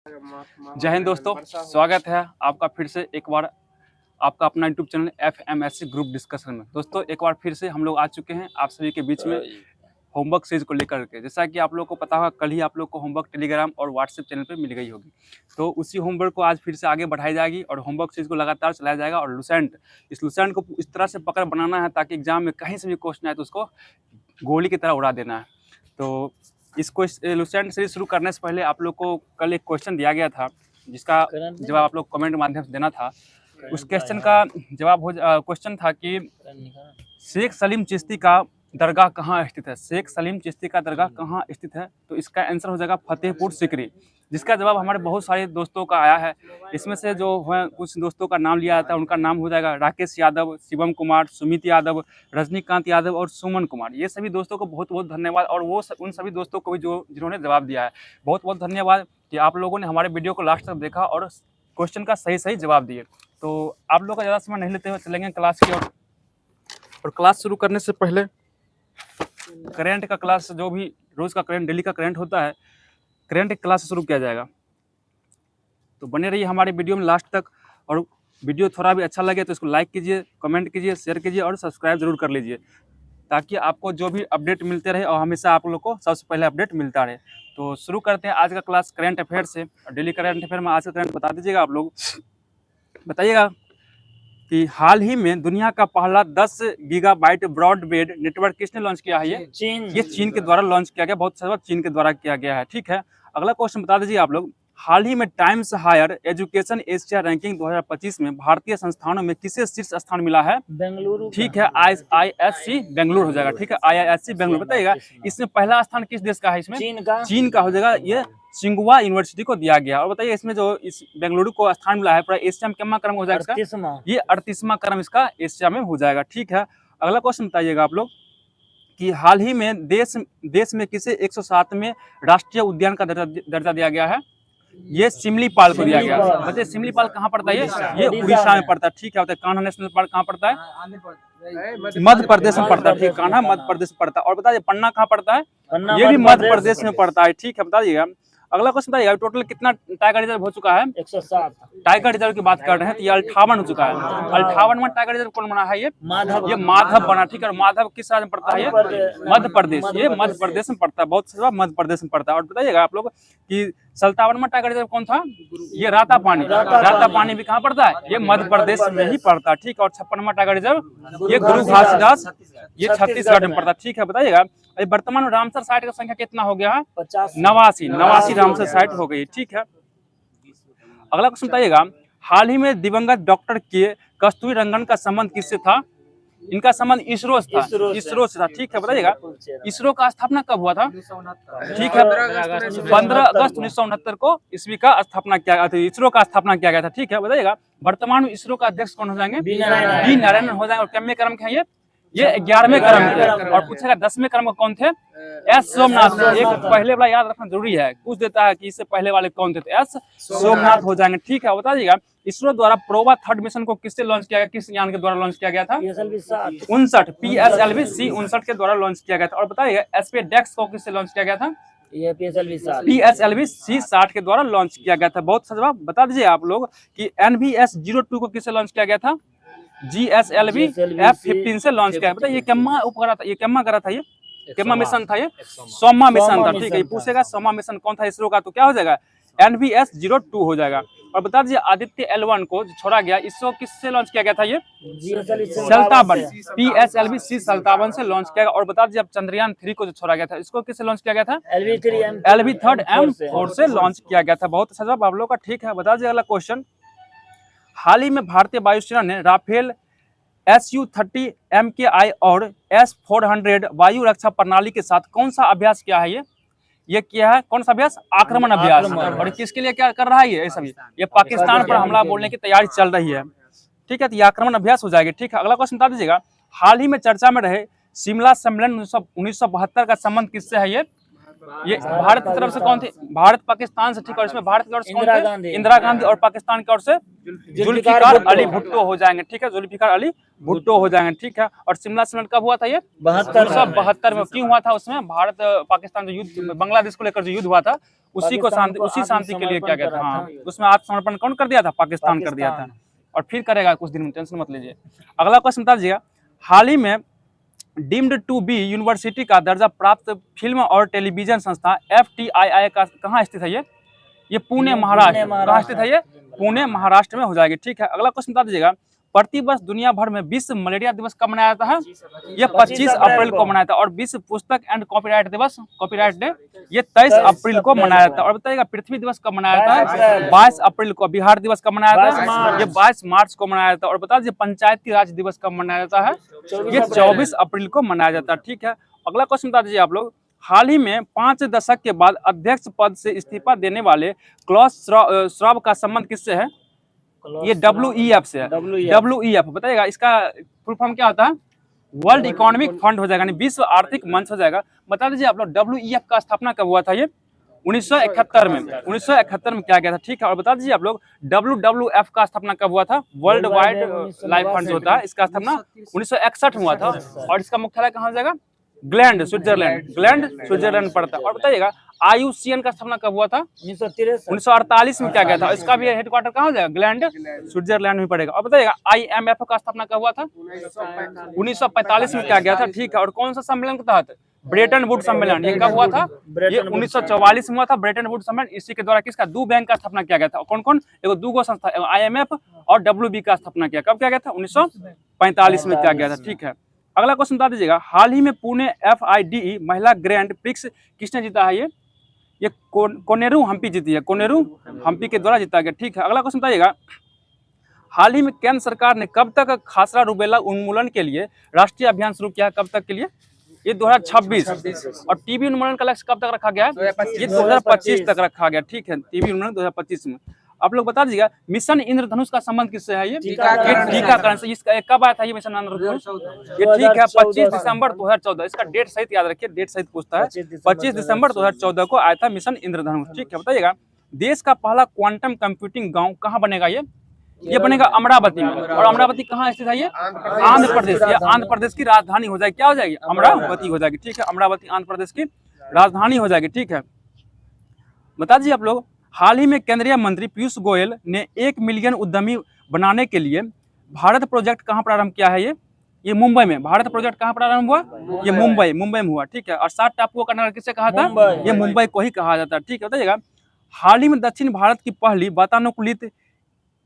जय हिंद दोस्तों, स्वागत है आपका फिर से एक बार आपका अपना YouTube channel FMSC group discussion में। दोस्तों एक बार फिर से हम लोग आ चुके हैं आप सभी के बीच में होमवर्क सीरीज को लेकर के। जैसा कि आप लोग को पता होगा, कल ही आप लोग को होमवर्क टेलीग्राम और व्हाट्सएप चैनल पे मिल गई होगी, तो उसी होमवर्क को आज फिर से आगे बढ़ाई जाएगी और होमवर्क सीरीज को लगातार चलाया जाएगा। और इस लुसेंट को इस तरह से पकड़ बनाना है ताकि एग्जाम में कहीं से भी क्वेश्चन आए तो उसको गोली की तरह उड़ा देना है। तो इसको लुसेंट सीरीज शुरू करने से पहले आप लोग को कल एक क्वेश्चन दिया गया था जिसका जवाब आप लोग कमेंट माध्यम से देना था। उस क्वेश्चन का जवाब क्वेश्चन था कि शेख सलीम चिश्ती का दरगाह कहाँ स्थित है। शेख सलीम चिश्ती का दरगाह कहाँ स्थित है, तो इसका आंसर हो जाएगा फतेहपुर सीकरी, जिसका जवाब हमारे बहुत सारे दोस्तों का आया है। इसमें से जो है कुछ दोस्तों का नाम लिया जाता है, उनका नाम हो जाएगा राकेश यादव, शिवम कुमार, सुमित यादव, रजनीकांत यादव और सुमन कुमार। ये सभी दोस्तों को बहुत बहुत धन्यवाद, और उन सभी दोस्तों को भी जिन्होंने जवाब दिया है, बहुत बहुत धन्यवाद कि आप लोगों ने हमारे वीडियो को लास्ट तक देखा और क्वेश्चन का सही जवाब दिए। तो आप लोग का ज़्यादा समय नहीं लेते हुए चलेंगे क्लास की ओर। और क्लास शुरू करने से पहले करेंट का क्लास, जो भी रोज़ का करेंट, डेली का करेंट होता है, करेंट क्लास शुरू किया जाएगा। तो बने रहिए हमारे वीडियो में लास्ट तक, और वीडियो थोड़ा भी अच्छा लगे तो इसको लाइक कीजिए, कमेंट कीजिए, शेयर कीजिए और सब्सक्राइब जरूर कर लीजिए, ताकि आपको जो भी अपडेट मिलते रहे और हमेशा आप लोग को सबसे पहले अपडेट मिलता रहे। तो शुरू करते हैं आज का क्लास करेंट अफेयर से। डेली करेंट अफेयर में आज का करंट बता दीजिएगा आप लोग। बताइएगा कि हाल ही में दुनिया का पहला 10 गीगाबाइट ब्रॉडबैंड नेटवर्क किसने लॉन्च किया है? ये चीन के द्वारा लॉन्च किया गया, बहुत सारा चीन के द्वारा किया गया है। ठीक है, अगला क्वेश्चन बता दीजिए आप लोग। हाल ही में Times Higher Education Asia ranking 2025 में भारतीय संस्थानों में किसे शीर्ष स्थान मिला है? बेंगलुरु। ठीक है, IISc बेंगलुरु हो जाएगा। ठीक है, IISc बेंगलुरु। बताइएगा इसमें पहला स्थान किस देश का है? इसमें चीन का हो जाएगा। ये सिंगुआ यूनिवर्सिटी को दिया गया। और बताइए इसमें जो इस बेंगलुरु को स्थान मिला है पूरा एशिया में कितना क्रम हो जाएगा इसका? ये 38वां क्रम इसका एशिया में हो जाएगा। ठीक है, अगला क्वेश्चन बताइएगा आप लोग कि हाल ही में देश में किसे 107वें राष्ट्रीय उद्यान का दर्जा दिया गया है? ये सिमलीपाल को दिया गया। बताइए सिमलीपाल कहाँ पड़ता है? ये उड़ीसा में पड़ता है। ठीक है, कान्हा नेशनल पार्क कहाँ पड़ता है? मध्य प्रदेश में पड़ता है। ठीक, कान्हा मध्य प्रदेश में पड़ता है। और बताइए पन्ना कहाँ पड़ता है? ये भी मध्य प्रदेश में पड़ता है। ठीक है, बताइएगा अगला क्वेश्चन बताइए टोटल कितना टाइगर रिजर्व हो चुका है? 107। टाइगर रिजर्व की बात कर रहे हैं तो ये 58 हो चुका है। 58वां टाइगर रिजर्व कौन बना है? ये माधव बना। ठीक है, माधव किस राज्य में पड़ता है? ये मध्य प्रदेश। ये मध्य प्रदेश में पड़ता है, बहुत सारा मध्य प्रदेश में पड़ता है। और बताइएगा आप लोग कि 57वां टाइगर रिजर्व कौन था? ये रातापानी। रातापानी भी कहाँ पड़ता है? ये मध्य प्रदेश में ही पड़ता है। ठीक है, और 56वां टाइगर रिजर्व ये गुरु घासीदास, ये छत्तीसगढ़ में पड़ता है। ठीक है, बताइएगा वर्तमान में रामसर साइट का संख्या कितना हो गया है? 89 रामसर साइट हो गई। ठीक है, अगला क्वेश्चन बताइएगा हाल ही में दिवंगत डॉक्टर के कस्तूरी रंगन का संबंध किससे था? इनका संबंध इसरो से था। इसरो से था। ठीक है, बताइएगा इसरो का स्थापना कब हुआ था? ठीक है, 15 अगस्त 1969 को ईस्वी का स्थापना किया गया था, इसरो का स्थापना किया गया था। ठीक है, बताइएगा वर्तमान में इसरो का अध्यक्ष कौन हो जाएंगे? बी नारायणन हो जाएंगे। और कितने क्रम के हैं ये 11वें क्रम के। और पूछेगा 10वें क्रम में कौन थे? एस सोमनाथ। एक पहले वाला याद रखना जरूरी है, पूछ देता है कि इससे पहले वाले कौन थे, तो एस सोमनाथ हो जाएंगे। ठीक है, बताइएगा इसरो द्वारा प्रोबा 3rd मिशन को किससे लॉन्च किया गया, किस यान के द्वारा लॉन्च किया गया था? 59 PSLV C-59 के द्वारा लॉन्च किया गया था। और बताइएगा SpaceX को किससे लॉन्च किया गया था? PSLV C-60 के द्वारा लॉन्च किया गया था। बहुत सही जवाब बता दीजिए आप लोग कि NVS-02 को किससे लॉन्च किया गया था? GSLV F-15 से लॉन्च किया। बताइए ये केम्मा उपग्रह था, ये केम्मा ग्रह था, ये केम्मा मिशन था, ये सोमा मिशन था। ठीक है, पूछेगा सोमा मिशन कौन था इसरो का, तो क्या हो जाएगा? NVS-02 हो जाएगा। और बता दीजिए आदित्य L1 को जो छोड़ा गया, इसको किससे लॉन्च किया गया था? ये सल्तावन PSLV C-57 से लॉन्च किया गया। और बता दीजिए अब चंद्रयान 3 को जो छोड़ा गया था, इसको किससे लॉन्च किया गया था? LV-3 M4 से लॉन्च किया गया था। बहुत अच्छा जवाब आप लोग का। ठीक है, बता दीजिए अगला क्वेश्चन। हाल ही में भारतीय वायुसेना ने राफेल Su-30 MKI और S-400 वायु रक्षा प्रणाली के साथ कौन सा अभ्यास किया है? ये किया है कौन सा अभ्यास? आक्रमण अभ्यास। और किसके लिए क्या कर रहा है ये सभी? ये पाकिस्तान पर हमला बोलने की तैयारी चल रही है। ठीक है, तो ये आक्रमण अभ्यास हो जाएगी। ठीक है, अगला क्वेश्चन बता दीजिएगा हाल ही में चर्चा में रहे शिमला सम्मेलन 1972 का संबंध किससे है? ये ये भारत की तरफ से कौन थे? भारत पाकिस्तान से, ठीक है। और इसमें भारत की ओर से कौन थे? इंदिरा गांधी। और पाकिस्तान की ओर से जुल्फिकार अली भुट्टो हो जाएंगे, ठीक है। जुल्फिकार अली भुट्टो हो जाएंगे, ठीक है। और शिमला समिट कब हुआ था? ये 1972 में। क्यों हुआ था उसमें? भारत पाकिस्तान जो युद्ध, बांग्लादेश को लेकर जो युद्ध हुआ था, उसी शांति के लिए क्या गया था। हाँ, उसमें आत्मसमर्पण कौन कर दिया था? पाकिस्तान कर दिया था। और फिर करेगा कुछ दिन में, टेंशन मत लीजिए। अगला क्वेश्चन बता दीजिएगा, हाल ही में डीम्ड टू बी यूनिवर्सिटी का दर्जा प्राप्त फिल्म और टेलीविजन संस्था FTII का कहाँ स्थित है? ये पुणे महाराष्ट्र। कहाँ स्थित है? ये पुणे महाराष्ट्र में हो जाएगी, ठीक है। अगला क्वेश्चन बता दीजिएगा, प्रतिवर्ष दुनिया भर में विश्व मलेरिया दिवस कब मनाया जाता है? ये 25 अप्रैल को मनाया था। और विश्व पुस्तक एंड कॉपीराइट दिवस, कॉपीराइट डे, ये 23 अप्रैल को मनाया जाता है। और बताइएगा पृथ्वी दिवस कब मनाया जाता है? 22 अप्रैल को। बिहार दिवस कब मनाया जाता है? ये 22 मार्च को मनाया जाता है। और बता दीजिए पंचायती राज दिवस कब मनाया जाता है? ये 24 अप्रैल को मनाया जाता है, ठीक है। अगला क्वेश्चन बता दीजिए आप लोग, हाल ही में 5 दशक के बाद अध्यक्ष पद से इस्तीफा देने वाले क्लॉस श्वाब का संबंध किससे है? ये WEF से है। WEF बताइएगा इसका फुल फॉर्म क्या होता है? वर्ल्ड इकोनॉमिक फंड हो जाएगा, यानी विश्व आर्थिक मंच हो जाएगा। बता दीजिए आप लोग WEF का स्थापना कब हुआ था? ये 1971 में। 1971 में क्या गया था, ठीक है। और बता दीजिए आप लोग WWF का स्थापना कब हुआ था? वर्ल्ड वाइड लाइफ फंड होता है, इसका स्थापना 1961 में हुआ था। और इसका मुख्यालय कहाँ हो जाएगा? ग्लैंड, स्विट्जरलैंड पड़ता है। और बताइएगा IUCN का स्थापना कब हुआ था? 1948 में क्या गया था? इसका भी हेडक्वार्टर कहाँ हो जाएगा? ग्लैंड, स्विट्जरलैंड में पड़ेगा। और बताइएगा IMF का स्थापना कब हुआ था? 1945 में क्या गया था, ठीक है। और कौन सा सम्मेलन के तहत? ब्रेटन वुड सम्मेलन। ये कब हुआ था? ये 1944 में हुआ था, ब्रेटन वुड सम्मेलन। इसी के द्वारा किसका? 2 बैंक का स्थापना किया गया था। कौन कौन? एगो 2 संस्था, IMF और WB का स्थापना किया। कब किया गया था? 1945 में किया गया था, ठीक है। अगला क्वेश्चन बता दीजिएगा, हाल ही में पुणे FIDE महिला ग्रैंड प्रिक्स किसने जीता है? ये कोनेरू हम्पी जीती है। कोनेरू हम्पी के द्वारा जीता गया, ठीक है। अगला क्वेश्चन बताइएगा, हाल ही में केंद्र सरकार ने कब तक खासरा रूबेला उन्मूलन के लिए राष्ट्रीय अभियान शुरू किया? कब तक के लिए? ये 2026। और टीबी उन्मूलन का लक्ष्य कब तक रखा गया? ये 2025 तक रखा गया, ठीक है। टीबी उन्मूलन 2025 में। आप लोग बता दीजिएगा मिशन इंद्रधनुष का संबंध किससे है? ये टीकाकरण से। इसका कब आया था ये मिशन इंद्रधनुष? ये ठीक है 25 दिसंबर 2014। इसका डेट सहित याद रखिए, डेट सहित पूछता है। 25 दिसंबर 2014 को आया था मिशन इंद्रधनुष, ठीक है। बताइएगा देश का पहला क्वांटम कंप्यूटिंग गांव कहाँ बनेगा? ये बनेगा अमरावती में। और अमरावती कहाँ स्थित है? ये आंध्र प्रदेश। ये आंध्र प्रदेश की राजधानी हो जाएगी। क्या हो जाएगी? अमरावती हो जाएगी, ठीक है। अमरावती आंध्र प्रदेश की राजधानी हो जाएगी, ठीक है। बता दीजिए आप लोग, हाल ही में केंद्रीय मंत्री पीयूष गोयल ने 1 मिलियन उद्यमी बनाने के लिए भारत प्रोजेक्ट कहाँ प्रारंभ किया है? ये मुंबई में। भारत प्रोजेक्ट कहाँ प्रारंभ हुआ? ये मुंबई में हुआ, ठीक है। और 7 टापुओं का नगर किसे कहा था? ये मुंबई को ही कहा जाता है, ठीक है। बताइएगा हाल ही में दक्षिण भारत की पहली वातानुकूलित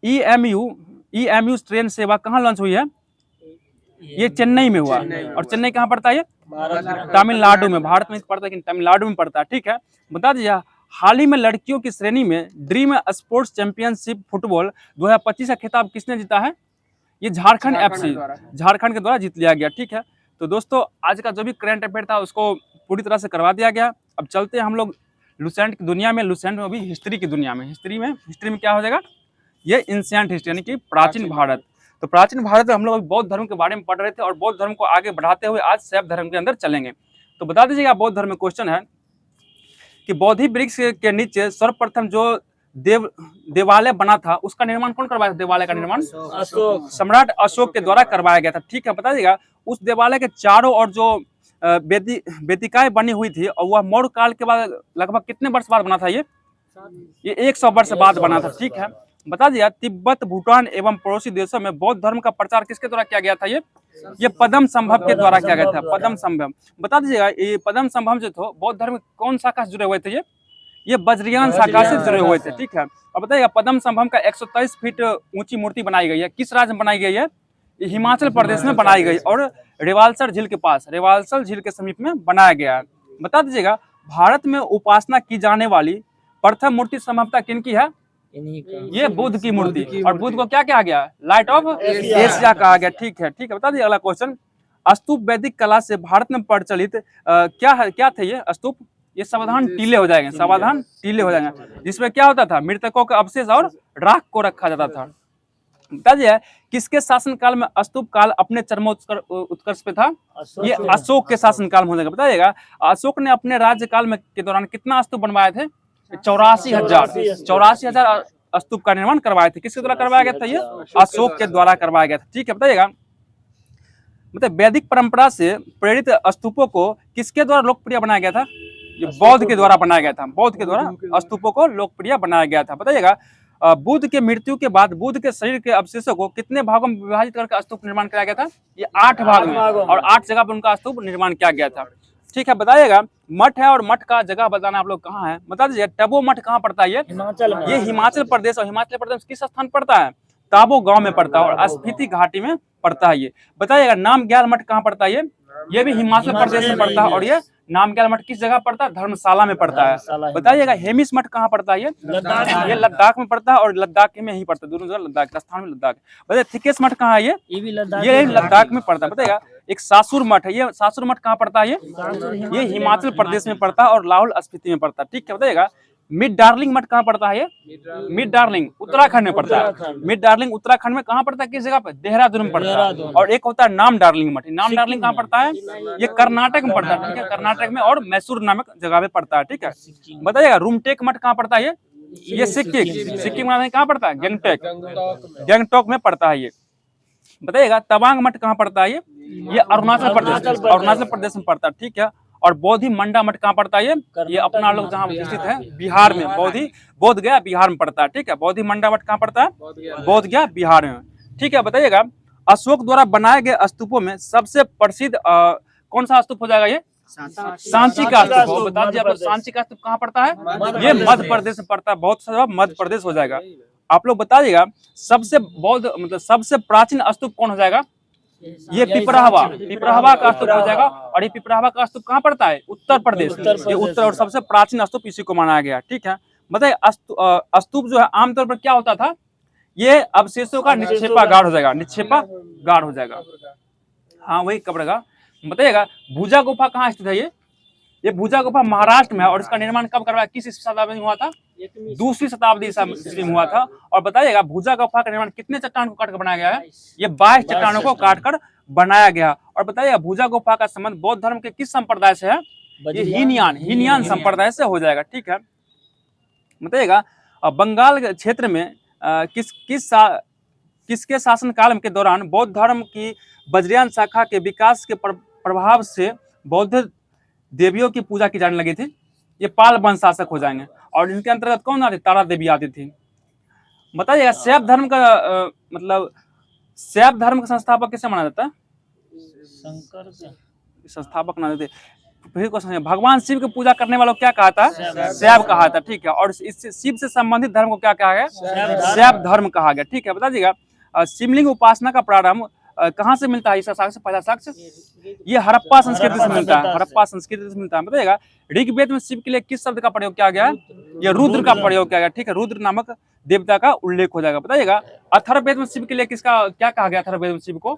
EMU ट्रेन सेवा कहाँ लॉन्च हुई है? ये चेन्नई में हुआ। और चेन्नई कहाँ पड़ता है? ये तमिलनाडु में। भारत में पड़ता है लेकिन तमिलनाडु में पड़ता है, ठीक है। बता दीजिए हाल ही में लड़कियों की श्रेणी में ड्रीम स्पोर्ट्स चैंपियनशिप फुटबॉल 2025 का खिताब किसने जीता है? ये झारखंड FC, झारखंड के द्वारा जीत लिया गया, ठीक है। तो दोस्तों आज का जो भी करंट अफेयर था उसको पूरी तरह से करवा दिया गया। अब चलते हैं हम लोग लुसेंट की दुनिया में। लुसेंट में अभी हिस्ट्री की दुनिया में। हिस्ट्री में क्या हो जाएगा? ये एंशिएंट हिस्ट्री यानी कि प्राचीन भारत। तो प्राचीन भारत में हम लोग बौद्ध धर्म के बारे में पढ़ रहे थे और बौद्ध धर्म को आगे बढ़ाते हुए आज शैव धर्म के अंदर चलेंगे। तो बता दीजिएगा बौद्ध धर्म में क्वेश्चन है कि बोधि वृक्ष के नीचे सर्वप्रथम जो देवालय बना था उसका निर्माण कौन करवाया था? देवालय का निर्माण सम्राट अशोक के द्वारा करवाया गया था, ठीक है। बता दीजिएगा उस देवालय के चारों ओर जो वेदिकाएं बनी हुई थी और वह मौर्य काल के बाद लगभग कितने वर्ष बाद बना था? ये 100 वर्ष बाद बना था, ठीक है। बता दिया तिब्बत, भूटान एवं पड़ोसी देशों में बौद्ध धर्म का प्रचार किसके द्वारा किया गया था? ये पद्म संभव के द्वारा किया गया था। पद्म संभव। बता दीजिएगा ये पद्म संभव जो थे बौद्ध धर्म कौन शाखा से जुड़े हुए थे? ये वज्रयान शाखा से जुड़े हुए थे, ठीक है। अब बताइएगा पद्म संभव का 123 फीट ऊंची मूर्ति बनाई गई है। किस राज्य में बनाई गई है? हिमाचल प्रदेश में बनाई गई और रेवालसर झील के पास, रेवालसर झील के समीप में बनाया गया है। बता दीजिएगा भारत में उपासना की जाने वाली प्रथम मूर्ति संभवतः किनकी है? ये बुद्ध की मूर्ति। और बुद्ध को क्या कहा गया? लाइट ऑफ एशिया कहा गया, ठीक है। बता दिए अगला क्वेश्चन, स्तूप वैदिक कला से भारत में प्रचलित क्या थे ये स्तूप? ये सावधान टीले हो जाएंगे, सावधान टीले हो जाएंगे, जिसमें क्या होता था? मृतकों का अवशेष और राख को रखा जाता था। बताइए किसके शासन काल में स्तूप काल अपने उत्कर्ष पे था? ये अशोक के शासन काल में हो जाएगा। बताइएगा अशोक ने अपने राज्यकाल में के दौरान कितना स्तूप बनवाए थे? 84,000 स्तूप का निर्माण करवाए थे। किसके द्वारा करवाया गया था? ये अशोक के द्वारा करवाया गया था। ठीक है, बताइएगा मतलब वैदिक परंपरा से प्रेरित स्तूपों को किसके द्वारा लोकप्रिय बनाया गया था? ये बौद्ध के द्वारा बनाया गया था। बौद्ध के द्वारा स्तूपों को लोकप्रिय बनाया गया था। बताइएगा बुद्ध के मृत्यु के बाद बुद्ध के शरीर के अवशेषों को कितने भागों में विभाजित करके स्तूप निर्माण किया गया था? ये 8 भाग में, और 8 जगह पर उनका स्तूप निर्माण किया गया था। ठीक है, बताइएगा मठ है और मठ का जगह बताना आप लोग कहाँ है? बता दीजिए टबो मठ कहाँ पड़ता है? ये हिमाचल प्रदेश, और हिमाचल प्रदेश किस स्थान पड़ता है? ताबो गांव में पड़ता है और स्पीति घाटी में पड़ता है। ये बताइएगा नामग्याल मठ कहाँ पड़ता है? ये भी हिमाचल प्रदेश में पड़ता है, और ये नामग्याल मठ किस जगह पड़ता है? धर्मशाला में पड़ता है। बताइएगा हेमिस मठ कहाँ पड़ता है? ये लद्दाख में पड़ता है, और लद्दाख में ही पड़ता है, दोनों जगह लद्दाख, राजस्थान में लद्दाख। बताइए थिकेस मठ कहाँ है? ये लद्दाख में पड़ता है। बताइएगा एक सासुर मठ है, ये सासुर मठ कहाँ पड़ता है? ये हिमाचल प्रदेश में पड़ता है और लाहौल स्पीति में पड़ता है। ठीक है, बताइएगा मिड डार्लिंग मठ कहाँ पड़ता है? ये मिड डार्लिंग उत्तराखंड में पड़ता है। मिड डार्लिंग उत्तराखंड में कहाँ पड़ता है? किस जगह पे? देहरादून में पड़ता है। और एक होता है नाम डार्लिंग मठ। नाम डार्लिंग कहाँ पड़ता है? ये कर्नाटक में पड़ता है। ठीक है, कर्नाटक में और मैसूर नामक जगह पे पड़ता है। ठीक है, बताइएगा रूमटेक मठ कहाँ पड़ता है? ये सिक्किम में कहाँ पड़ता है? गंगटोक में पड़ता है। ये बताइएगा तवांग मठ कहाँ पड़ता है? ये अरुणाचल प्रदेश में पड़ता है। ठीक है, और बोधि मंडा मठ कहाँ पड़ता है? ये अपना लोग जहाँ स्थित है बिहार में, बोध गया बिहार में पड़ता है। ठीक है, बोधि मंडा मठ कहाँ पड़ता है? बोध गया बिहार में। ठीक है, बताइएगा अशोक द्वारा बनाए गए स्तूपों में सबसे प्रसिद्ध कौन सा स्तूप हो जाएगा? ये सांची का स्तूप। बता दीजिए आप लोग सांची का स्तूप कहाँ पड़ता है? ये मध्य प्रदेश में पड़ता है। बहुत सारा मध्य प्रदेश हो जाएगा। आप लोग बताइएगा सबसे बौद्ध मतलब सबसे प्राचीन स्तूप कौन हो जाएगा? ये पिपराहवा का स्तूप हो जाएगा। और ये पिपराहवा का स्तूप कहाँ पड़ता है? उत्तर प्रदेश। ये उत्तर और सबसे प्राचीन स्तूप इसी को माना गया। ठीक है, बताइए स्तूप जो है आमतौर पर क्या होता था? ये अवशेषों का निक्षेपा गाढ़ हो जाएगा। हाँ वही कब्रगाह। बताइएगा भुजा गुफा कहाँ स्थित है? ये भुजा गुफा महाराष्ट्र में है, और इसका निर्माण कब करवाया? किस शताब्दी में हुआ था? 2वीं शताब्दी ईस्वी में हुआ था। और बताइएगा भुजा गुफा का निर्माण कितने चट्टान को काटकर बनाया गया है? ये 22 चट्टानों को काटकर बनाया गया। और बताइएगा भुजा गुफा का संबंध बौद्ध धर्म के किस संप्रदाय से है? ये हीनयान संप्रदाय से हो जाएगा। ठीक है, बताइएगा बंगाल क्षेत्र में किसके शासन काल के दौरान बौद्ध धर्म की वज्रयान शाखा के विकास के प्रभाव से बौद्ध देवियों की पूजा की जाने लगी थी? ये पाल वंश शासक हो जाएंगे। और इनके अंतर्गत कौन आती? तारा देवी आती थी। बताइएगा शैव धर्म का शैव धर्म का संस्थापक किसे माना जाता है? शंकर संस्थापक माना जाते। फिर क्वेश्चन है भगवान शिव की पूजा करने वालों को क्या कहा था? शैव कहा था। ठीक है, और इससे शिव से संबंधित धर्म को क्या कहा गया? शैव धर्म कहा गया। ठीक है, बताइएगा शिवलिंग उपासना का प्रारंभ कहाँ से मिलता है? इसका साक्ष्य पहला साक्ष्य ये हड़प्पा संस्कृति से मिलता है। बताइएगा ऋग्वेद में शिव के लिए किस शब्द का प्रयोग किया गया है? ये रुद्र का प्रयोग किया गया। ठीक है, रुद्र नामक देवता का उल्लेख हो जाएगा। बताइएगा अथर्ववेद में शिव के लिए किसका क्या कहा गया? अथर्ववेद में शिव को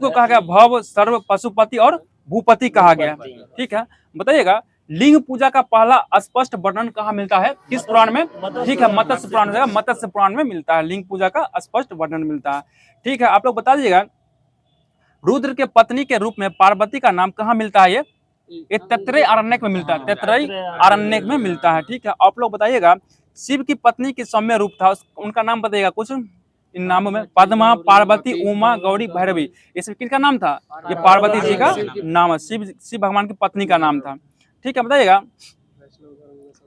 कहा गया भव, सर्व, पशुपति और भूपति कहा गया। ठीक है, बताइएगा लिंग पूजा का पहला स्पष्ट वर्णन कहाँ मिलता है? किस पुराण में? ठीक है, मत्स्य पुराण में। मत्स्य पुराण में मिलता है लिंग पूजा का स्पष्ट वर्णन मिलता है। ठीक है, आप लोग बता दीजिएगा रुद्र के पत्नी के रूप में पार्वती का नाम कहाँ मिलता है? ये तैत्तिरीय अरण्यक में मिलता है। तैत्तिरीय अरण्यक में मिलता है। ठीक है, आप लोग बताइएगा शिव की पत्नी की सौम्य रूप था, उनका नाम बताइएगा कुछ इन नामों में? पद्मा, पार्वती, उमा, गौरी, भैरवी, ये सब किसका नाम था? ये पार्वती जी का नाम है। शिव भगवान की पत्नी का नाम था। ठीक है, बताइएगा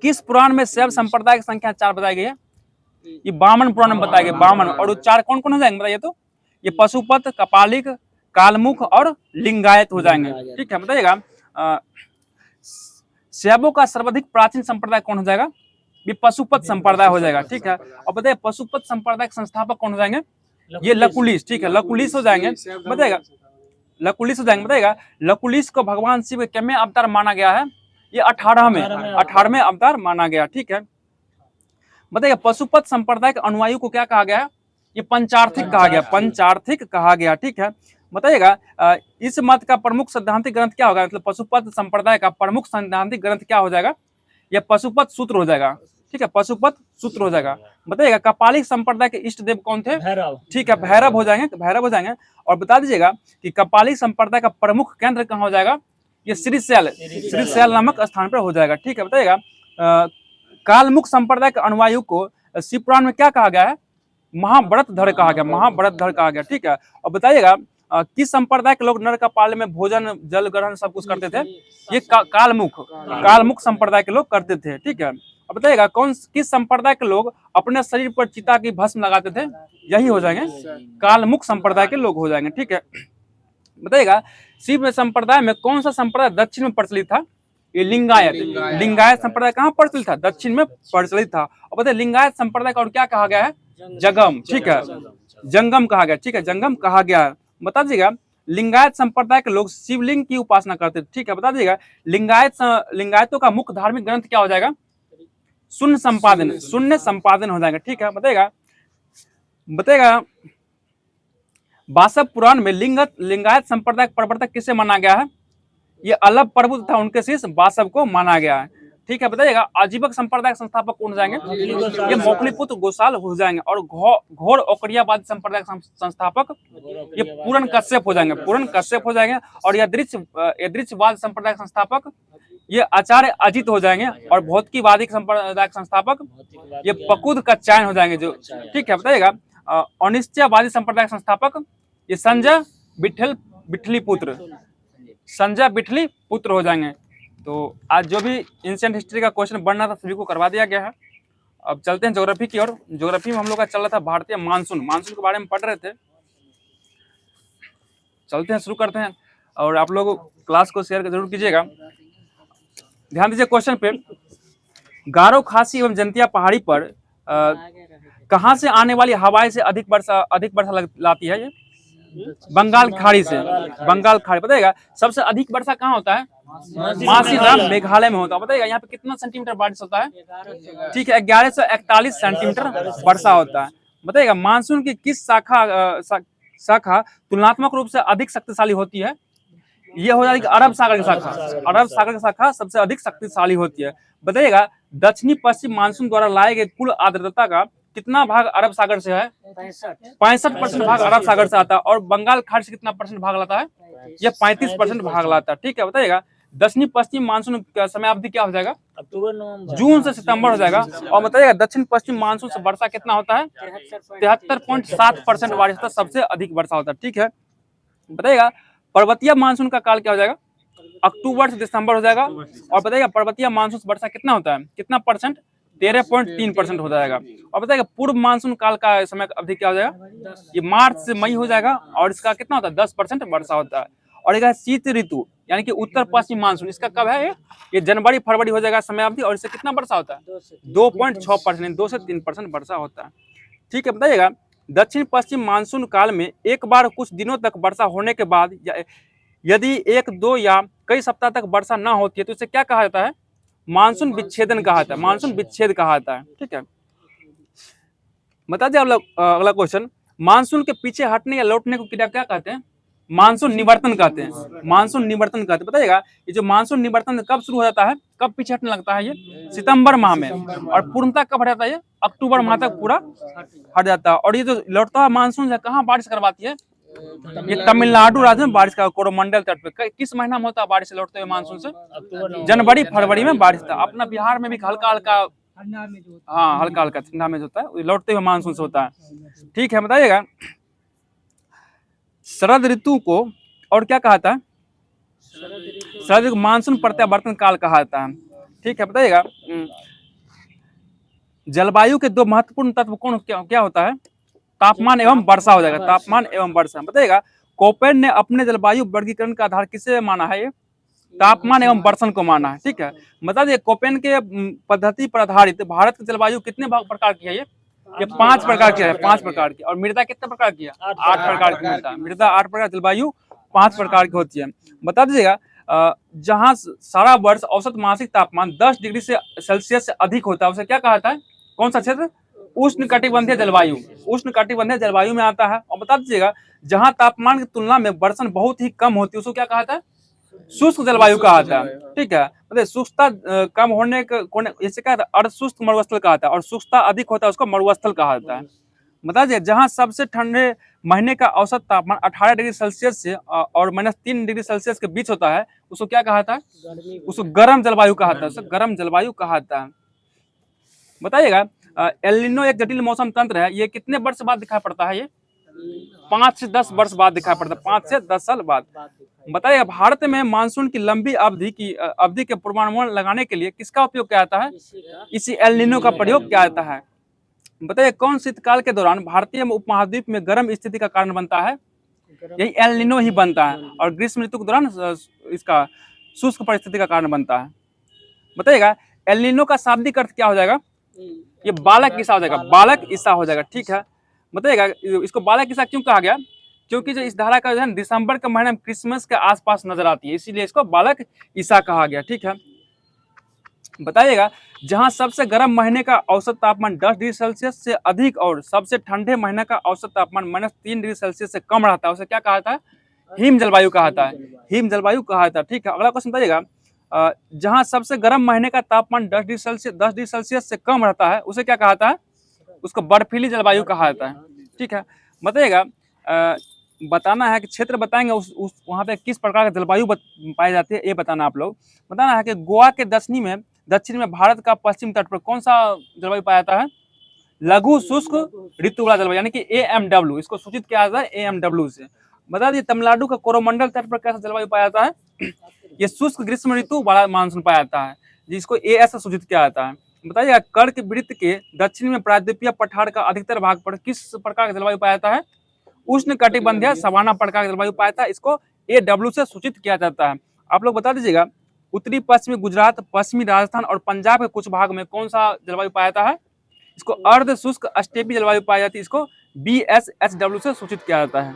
किस पुराण में शैव संप्रदाय की संख्या 4 बताई गई है? ये वामन पुराण में बताया गया। वामन। और वो 4 कौन कौन हो जाएंगे बताइए तो? ये पशुपत, कपालिक, कालमुख और लिंगायत हो जाएंगे। ठीक है, बताइएगा शैवों का सर्वाधिक प्राचीन संप्रदाय कौन हो जाएगा? ये पशुपत संप्रदाय हो जाएगा। ठीक है, और बताइए पशुपत संप्रदाय के संस्थापक कौन हो जाएंगे? ये लकुलिश। ठीक है, लकुलिश हो जाएंगे। बताइएगा बताइएगा लकुलिश को भगवान शिव के में अवतार माना गया है? ये 18वें अवतार माना गया। ठीक है, बताइए पशुपत संप्रदाय के अनुयायियों को क्या कहा गया है? ये पंचार्थिक कहा गया। ठीक है, बताइएगा इस मत का प्रमुख सैद्धांतिक ग्रंथ क्या होगा? मतलब पशुपत संप्रदाय का प्रमुख सैद्धांतिक ग्रंथ क्या हो जाएगा? यह पशुपत सूत्र हो जाएगा। ठीक है, पशुपत सूत्र हो जाएगा। बताइएगा कपालिक संप्रदाय के इष्ट देव कौन थे? भैरव। ठीक है, भैरव हो जाएंगे, भैरव हो जाएंगे। और बता दीजिएगा कि कपालिक संप्रदाय का प्रमुख केंद्र कहाँ हो जाएगा? ये श्रीशैल नामक स्थान पर हो जाएगा। ठीक है, बताइएगा कालमुख संप्रदाय के अनुयायियों को शिव पुराण में क्या कहा गया है? महाव्रतधर कहा गया, महाव्रतधर कहा गया। ठीक है, और बताइएगा किस संप्रदाय के लोग नर कपाल में भोजन जल ग्रहण सब कुछ करते थे? ये कालमुख संप्रदाय के लोग करते थे। ठीक है, अब बताइएगा किस संप्रदाय के लोग अपने शरीर पर चिता की भस्म लगाते थे? यही हो जाएंगे कालमुख संप्रदाय के लोग हो जाएंगे। ठीक है, बताइएगा शिव संप्रदाय में कौन सा संप्रदाय दक्षिण में प्रचलित था? ये लिंगायत संप्रदाय कहाँ प्रचलित था? दक्षिण में प्रचलित था। और बताइए लिंगायत संप्रदाय का और क्या कहा गया है? जंगम। ठीक है, जंगम कहा गया। ठीक है, जंगम कहा गया। बता दीजिएगा लिंगायत संप्रदाय के लोग शिवलिंग की उपासना करते थे। ठीक है, बता दीजिएगा लिंगायतों का मुख्य धार्मिक ग्रंथ क्या हो जाएगा? शून्य संपादन हो जाएगा। ठीक है, बताइएगा वासव पुराण में लिंगायत संप्रदाय प्रवर्तक किसे माना गया है? ये अल्लभ प्रभु तथा उनके शिष्य वासव को माना गया है। ठीक है, बताइएगा आजीवक संप्रदाय के संस्थापक कौन हो जाएंगे? ये मौखलीपुत्र गोसाल हो जाएंगे। और घोर औकड़ियावाद संप्रदाय के संस्थापक ये पूरन कश्यप हो जाएंगे। और यदृच्छवाद संप्रदाय के संस्थापक ये आचार्य अजित हो जाएंगे। और भौतिकीवादी संप्रदाय के संस्थापक ये पकुद का चयन हो जाएंगे जो। ठीक है, बताइएगा अनिश्चयवादी संप्रदाय के संस्थापक ये संजय बिठली पुत्र हो जाएंगे। तो आज जो भी एंशिएंट हिस्ट्री का क्वेश्चन बनना था सभी को करवा दिया गया है। अब चलते हैं ज्योग्राफी की ओर। ज्योग्राफी में हम लोग का चल रहा था भारतीय मानसून के बारे में पढ़ रहे थे। चलते हैं, शुरू करते हैं। और आप लोग क्लास को शेयर जरूर कीजिएगा। ध्यान दीजिए क्वेश्चन पे, गारो, खासी एवं जंतिया पहाड़ी पर कहाँ से आने वाली हवाएं से अधिक वर्षा लाती है? ये बंगाल खाड़ी से। बताइएगा सबसे अधिक वर्षा कहाँ होता है? मासीराम मेघालय में होता है। बताइएगा यहाँ पे कितना सेंटीमीटर बारिश होता है? ठीक है, 1141 सेंटीमीटर वर्षा होता है। बताइएगा मानसून की किस शाखा तुलनात्मक रूप से अधिक शक्तिशाली होती है? ये हो जाएगी अरब सागर की शाखा सबसे अधिक शक्तिशाली होती है। बताइएगा दक्षिणी पश्चिम मानसून द्वारा लाए गए कुल आर्द्रता का कितना भाग अरब सागर से है? 65% भाग अरब सागर से आता है। और बंगाल खाड़ी से कितना परसेंट भाग लाता है? ये 35% भाग लाता है। ठीक है, बताइएगा दक्षिणी पश्चिम मानसून का समय अवधि क्या हो जाएगा? जून से सितंबर हो जाएगा। और बताइएगा दक्षिण पश्चिम मानसून से वर्षा कितना होता है? 73.7% बारिश होता है, सबसे अधिक वर्षा होता है। ठीक है, बताइएगा पर्वतीय मानसून का काल क्या हो जाएगा? अक्टूबर से दिसंबर हो जाएगा। और बताइएगा पर्वतीय मानसून से वर्षा कितना होता है? कितना परसेंट? 13.3% हो जाएगा। और बताइएगा पूर्व मानसून काल का समय अवधि क्या हो जाएगा? ये मार्च से मई हो जाएगा। और इसका कितना होता है? 10% वर्षा होता है। और एक शीत ऋतु यानी कि उत्तर पश्चिम मानसून, इसका कब है? ये जनवरी फरवरी हो जाएगा समय अवधि। और इससे कितना वर्षा होता है? 2.6%, 2 से 3% वर्षा होता है। ठीक है, बताइएगा दक्षिण पश्चिम मानसून काल में एक बार कुछ दिनों तक वर्षा होने के बाद यदि 1, 2 या कई सप्ताह तक वर्षा न होती है तो इसे क्या कहा जाता है? मानसून विच्छेदन कहा जाता है, मानसून विच्छेद कहा जाता है। ठीक है, बता दें अगला क्वेश्चन, मानसून के पीछे हटने या लौटने को क्या कहते हैं? मानसून निवर्तन कहते हैं। बताइएगा ये जो मानसून निवर्तन कब शुरू हो जाता है, कब पीछे हटने लगता है? ये सितंबर माह में। और पूर्णतः कब हट जाता है? ये अक्टूबर माह तक पूरा हट जाता है। और ये जो लौटता हुआ मानसून है कहाँ बारिश करवाती है? ये तमिलनाडु राज्य में बारिश का कोरोमंडल तट पे। किस महीना में होता है बारिश लौटते हुए मानसून से? जनवरी फरवरी में बारिश था। अपना बिहार में भी हल्का हल्का ठंडा में होता है, लौटते हुए मानसून से होता है। ठीक है, बताइएगा शरद ऋतु को और क्या कहता है? शरद ऋतु मानसून प्रत्यावर्तन काल कहा जाता है। ठीक है, बताइएगा जलवायु के 2 महत्वपूर्ण तत्व कौन क्या होता है? तापमान एवं वर्षा हो जाएगा, तापमान एवं वर्षा। बताइएगा कोपेन ने अपने जलवायु वर्गीकरण का आधार किसे माना है? ये तापमान एवं वर्षण को माना है। ठीक है, बता दिए कोपेन के पद्धति पर आधारित भारत की जलवायु कितने प्रकार की है? ये 5 प्रकार की है, 5 प्रकार की। और मृदा कितने प्रकार की है? 8 प्रकार की मृदा 8 प्रकार। जलवायु 5 प्रकार की होती है। बता दीजिएगा जहाँ सारा वर्ष औसत मासिक तापमान 10 डिग्री सेल्सियस से अधिक होता है उसे क्या कहा जाता है? कौन सा क्षेत्र? उष्णकटिबंधीय जलवायु में आता है। और बता दीजिएगा जहाँ तापमान की तुलना में वर्षण बहुत ही कम होती है उसको क्या कहा जाता है? शुष्क जलवायु कहा जाता है। ठीक है, मतलब शुष्कता कम होने का जैसे क्या था, अर्धशुष्क मरुस्थल कहा जाता है, और शुष्कता अधिक होता है उसको मरुस्थल कहा जाता है। बता दीजिए, जहाँ सबसे ठंडे महीने का औसत तापमान 18 डिग्री सेल्सियस से और -3 डिग्री सेल्सियस के बीच होता है, उसको क्या कहा था? उसको गर्म जलवायु कहा था, उसको गर्म जलवायु कहा था। बताइएगा, एल नीनो एक जटिल मौसम तंत्र है, ये कितने वर्ष बाद दिखाई पड़ता है? ये 5 से 10 वर्ष बाद दिखाई पड़ता है, 5 से 10 साल बाद। बताइए, भारत में मानसून की लंबी अवधि के पूर्वानुमान लगाने के लिए किसका उपयोग किया जाता है? इसी एल नीनो का प्रयोग किया जाता है। बताइए, कौन शीतकाल के दौरान भारतीय उपमहाद्वीप में गर्म स्थिति का कारण बनता है? यही एल नीनो ही बनता है, और ग्रीष्म ऋतु के दौरान इसका शुष्क परिस्थिति का कारण बनता है। बताइएगा, एल नीनो का शाब्दिक अर्थ क्या हो जाएगा? ये बालक ईसा हो जाएगा, बालक ईसा हो जाएगा। ठीक है, बताइएगा, इसको बालक ईसा क्यों कहा गया? क्योंकि जो इस धारा का जो है दिसंबर के महीने में क्रिसमस के आसपास नजर आती है, इसीलिए इसको बालक ईसा कहा गया। ठीक है, बताइएगा, जहां सबसे गर्म महीने का औसत तापमान 10 डिग्री सेल्सियस से अधिक और सबसे ठंडे महीने का औसत तापमान -3 डिग्री सेल्सियस से कम रहता है, उसे क्या कहा था? हिम जलवायु कहा था, हिम जलवायु कहा था। ठीक है, अगला क्वेश्चन बताइएगा, जहां सबसे गर्म महीने का तापमान 10 डिग्री सेल्सियस से कम रहता है, उसे क्या कहा था? उसको बर्फीली जलवायु कहा जाता है। ठीक है, बताइएगा, बताना है कि क्षेत्र बताएंगे उस वहाँ पे किस प्रकार का जलवायु पाई जाती है, ये बताना आप लोग। बताना है कि गोवा के दक्षिण में भारत का पश्चिम तट पर कौन सा जलवायु पाया जाता है? लघु शुष्क ऋतु वाला जलवायु, यानी कि AMW, इसको सूचित किया जाता है AMW से। बता दिए, तमिलनाडु का कोरोमंडल तट पर कैसा जलवायु पाया जाता है? ये शुष्क ग्रीष्म ऋतु वाला मानसून पाया जाता है, जिसको AS से सूचित किया जाता है। बताइए, कर्क वृत्त के दक्षिण में प्रायद्वीपीय पठार का अधिकतर भाग पर किस प्रकार का जलवायु पाया जाता है? उष्ण कटिबंधीय सवाना प्रकार का जलवायु पाया जाता है, इसको AW से सूचित किया जाता है। आप लोग बता दीजिएगा, उत्तरी पश्चिमी गुजरात, पश्चिमी राजस्थान और पंजाब के कुछ भाग में कौन सा जलवायु पाया जाता है? इसको अर्ध शुष्क स्टेपी जलवायु पाई जाती है, इसको BSHW से सूचित किया जाता है।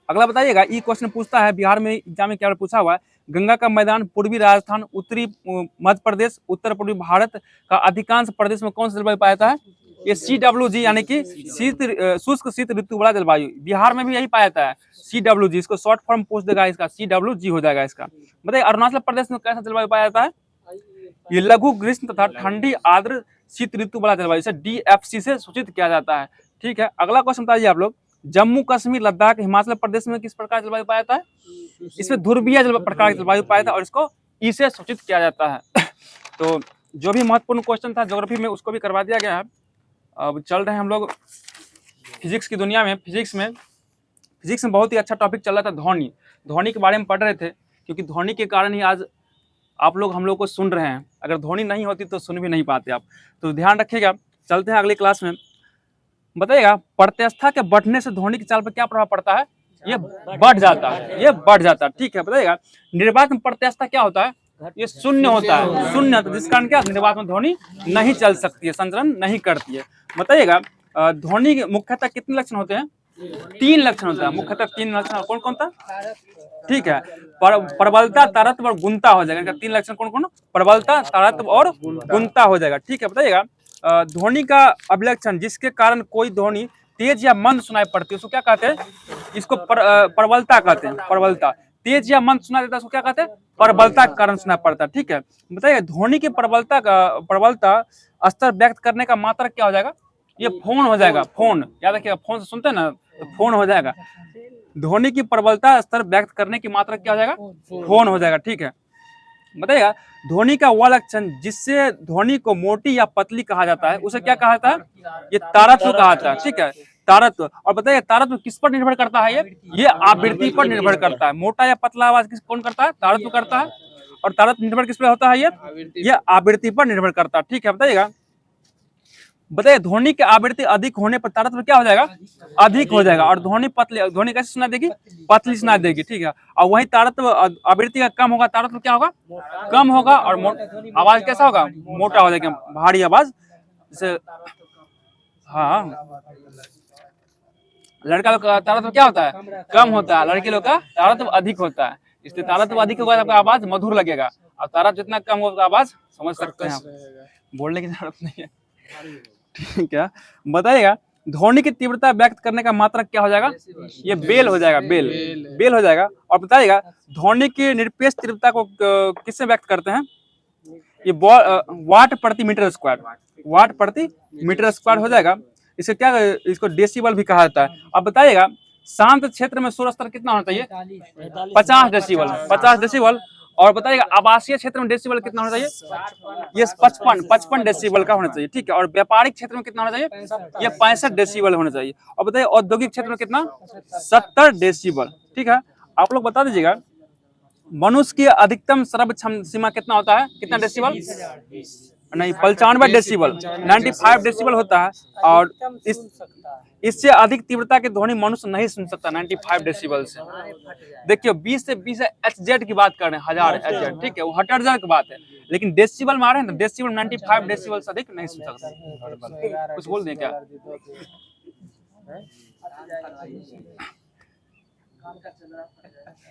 अगला बताइएगा, ई क्वेश्चन पूछता है, बिहार में एग्जाम में क्या पूछा हुआ है? गंगा का मैदान पूर्वी राजस्थान, उत्तरी मध्य प्रदेश, उत्तर पूर्वी भारत का अधिकांश प्रदेश में कौन सा जलवायु पाया जाता है? ये CWG, यानी कि शुष्क शीत ऋतु वाला जलवायु, बिहार में भी यही पाया जाता है, CWG। इसको शॉर्ट फॉर्म पूछ देगा, इसका CWG हो जाएगा इसका। बताइए, अरुणाचल प्रदेश में कैसा जलवायु पाया जाता है? ये लघु ग्रीष्म तथा ठंडी आर्द्र शीत ऋतु वाला जलवायु, इसे DFC से सूचित किया जाता है। ठीक है, अगला क्वेश्चन बताइए आप लोग, जम्मू कश्मीर, लद्दाख, हिमाचल प्रदेश में किस प्रकार जलवायु पाया जाता है? इसमें ध्रुवीय प्रकार की जलवायु पाया जाता है, और इसको ई से सूचित किया जाता है। तो जो भी महत्वपूर्ण क्वेश्चन था ज्योग्राफी में, उसको भी करवा दिया गया है। अब चल रहे हैं हम लोग फिजिक्स की दुनिया में। फिजिक्स में बहुत ही अच्छा टॉपिक चल रहा था, ध्वनि के बारे में पढ़ रहे थे, क्योंकि ध्वनि के कारण ही आज आप लोग हम लोग को सुन रहे हैं। अगर ध्वनि नहीं होती तो सुन भी नहीं पाते आप, तो ध्यान रखिएगा। चलते हैं अगली क्लास में। बताइएगा, प्रत्यवस्था के बढ़ने से ध्वनि की चाल पर क्या प्रभाव पड़ता है? ये बढ़ जाता है, ये बढ़ जाता है। ठीक है, बताइएगा, निर्वात में प्रत्यवस्था क्या होता है? ये शून्य होता है, शून्य, जिस कारण क्या निर्वात में ध्वनि नहीं चल सकती है, संचरण नहीं करती है। बताइएगा, ध्वनि मुख्यतः कितने लक्षण होते हैं? 3 लक्षण होता है, मुख्यतः 3 लक्षण। कौन कौन था? ठीक है, प्रबलता, तारत्व और गुणता हो जाएगा। 3 लक्षण कौन कौन? प्रबलता, तारत्व और गुणता हो जाएगा। ठीक है, बताइएगा, ध्वनि का अभिलक्षण जिसके कारण कोई ध्वनि तेज या मंद सुनाई पड़ती है, उसको क्या कहते हैं? इसको प्रबलता कहते हैं, प्रबलता। तेज या मंद सुनाई देता है, उसको क्या कहते हैं? प्रबलता के कारण सुनाई पड़ता है। ठीक है, बताइए, ध्वनि की प्रबलता स्तर व्यक्त करने का मात्रक क्या हो जाएगा? ये फोन हो जाएगा, फोन। याद रखिएगा, फोन से सुनते हैं ना, तो फोन हो जाएगा। ध्वनि की प्रबलता स्तर व्यक्त करने की मात्रक क्या हो जाएगा? फोन हो जाएगा। ठीक है, बताइएगा, ध्वनि का वह लक्षण जिससे ध्वनि को मोटी या पतली कहा जाता है, उसे क्या कहा जाता है? ये तारत्व कहा जाता है। ठीक है, तारत्व। और बताइए, तारत्व किस पर निर्भर करता है? ये आवृत्ति पर निर्भर करता है। मोटा या पतला आवाज कौन करता है? तारत्व करता है। और तारत्व निर्भर किस पर होता है? ये आवृत्ति पर निर्भर करता है। ठीक है, बताइए, ध्वनि की आवृत्ति अधिक होने पर तारत्व क्या हो जाएगा? अधिक हो जाएगा। और ध्वनि कैसे सुना देगी? पतली सुना देगी। ठीक है, और वही तारत्व आवृत्ति का कम होगा, तारत्व क्या होगा? कम होगा। और आवाज कैसा होगा? मोटा हो जाएगा, भारी आवाज। जैसे हाँ, लड़का लोग का तारत्व क्या होता है? कम होता है, लड़की लोग का तारत्व अधिक होता है। इसलिए तारत्व अधिक होगा तो आपका आवाज मधुर लगेगा, और तारत्व जितना कम होगा आवाज समझ सकते हैं आप, बोलने की जरूरत नहीं है। ठीक है, बताइएगा, ध्वनि की तीव्रता व्यक्त करने का मात्रक क्या हो जाएगा? ये बेल हो जाएगा, बेल हो जाएगा। और बताइएगा ध्वनि की निरपेक्ष तीव्रता को किससे व्यक्त करते हैं? ये वाट प्रति मीटर स्क्वायर, वाट प्रति मीटर स्क्वायर हो जाएगा। इसे क्या, इसको डेसिबल भी कहा जाता है। अब बताइएगा शांत क्षेत्र में शोर स्तर कितना होना चाहिए? 50 डेसिबल, 50 डेसिबल। और बताइएगा आवासीय क्षेत्र में डेसिबल कितना होना चाहिए? ये 55 डेसिबल का होना चाहिए, ठीक है। और व्यापारिक क्षेत्र में कितना होना चाहिए? ये 65 डेसिबल होना चाहिए। और बताइए औद्योगिक क्षेत्र में कितना? 70 डेसिबल, ठीक है। आप लोग बता दीजिएगा मनुष्य की अधिकतम श्रव्य सीमा कितना होता है? कितना डेसिबल? नहीं, 95 डेसिबल, 95 डेसिबल होता है। और इससे अधिक तीव्रता की ध्वनि मनुष्य नहीं सुन सकता 95 डेसिबल से। देखिए 20 से 20 एचजेड की बात कर रहे हैं, 1000 एचजेड, ठीक है, वो हर्ट्ज की बात है। लेकिन डेसिबल में आ रहे हैं तो डेसिबल 95 डेसिबल से अधिक नहीं सुन सकता। कुछ बोल दें क्या?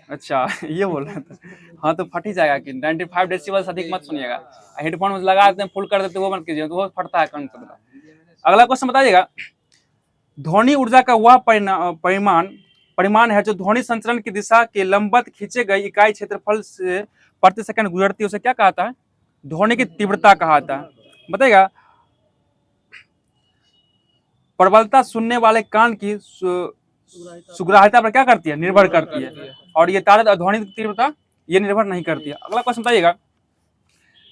अच्छा ये बोल रहे थे। हाँ तो फट ही जाएगा कि 95 डेसिबल से अधिक मत सुनिएगा। हेडफोन में लगा देते हैं, फुल कर देते हैं, वो मत कीजिए, तो वो फटता है कान का। अगला क्वेश्चन बताइएगा ध्वनि ऊर्जा का वह परिमाण है जो ध्वनि संचरण की दिशा के लंबवत खींचे गए इकाई क्षेत्रफल से प्रति सेकंड गुजरती है, उसे क्या कहता है? ध्वनि की तीव्रता कहता है। बताइएगा प्रबलता सुनने वाले कान की सुग्राह्यता पर क्या करती है? निर्भर करती है। और ये तारक ध्वनि की तीव्रता ये निर्भर नहीं करती है। अगला क्वेश्चन बताइएगा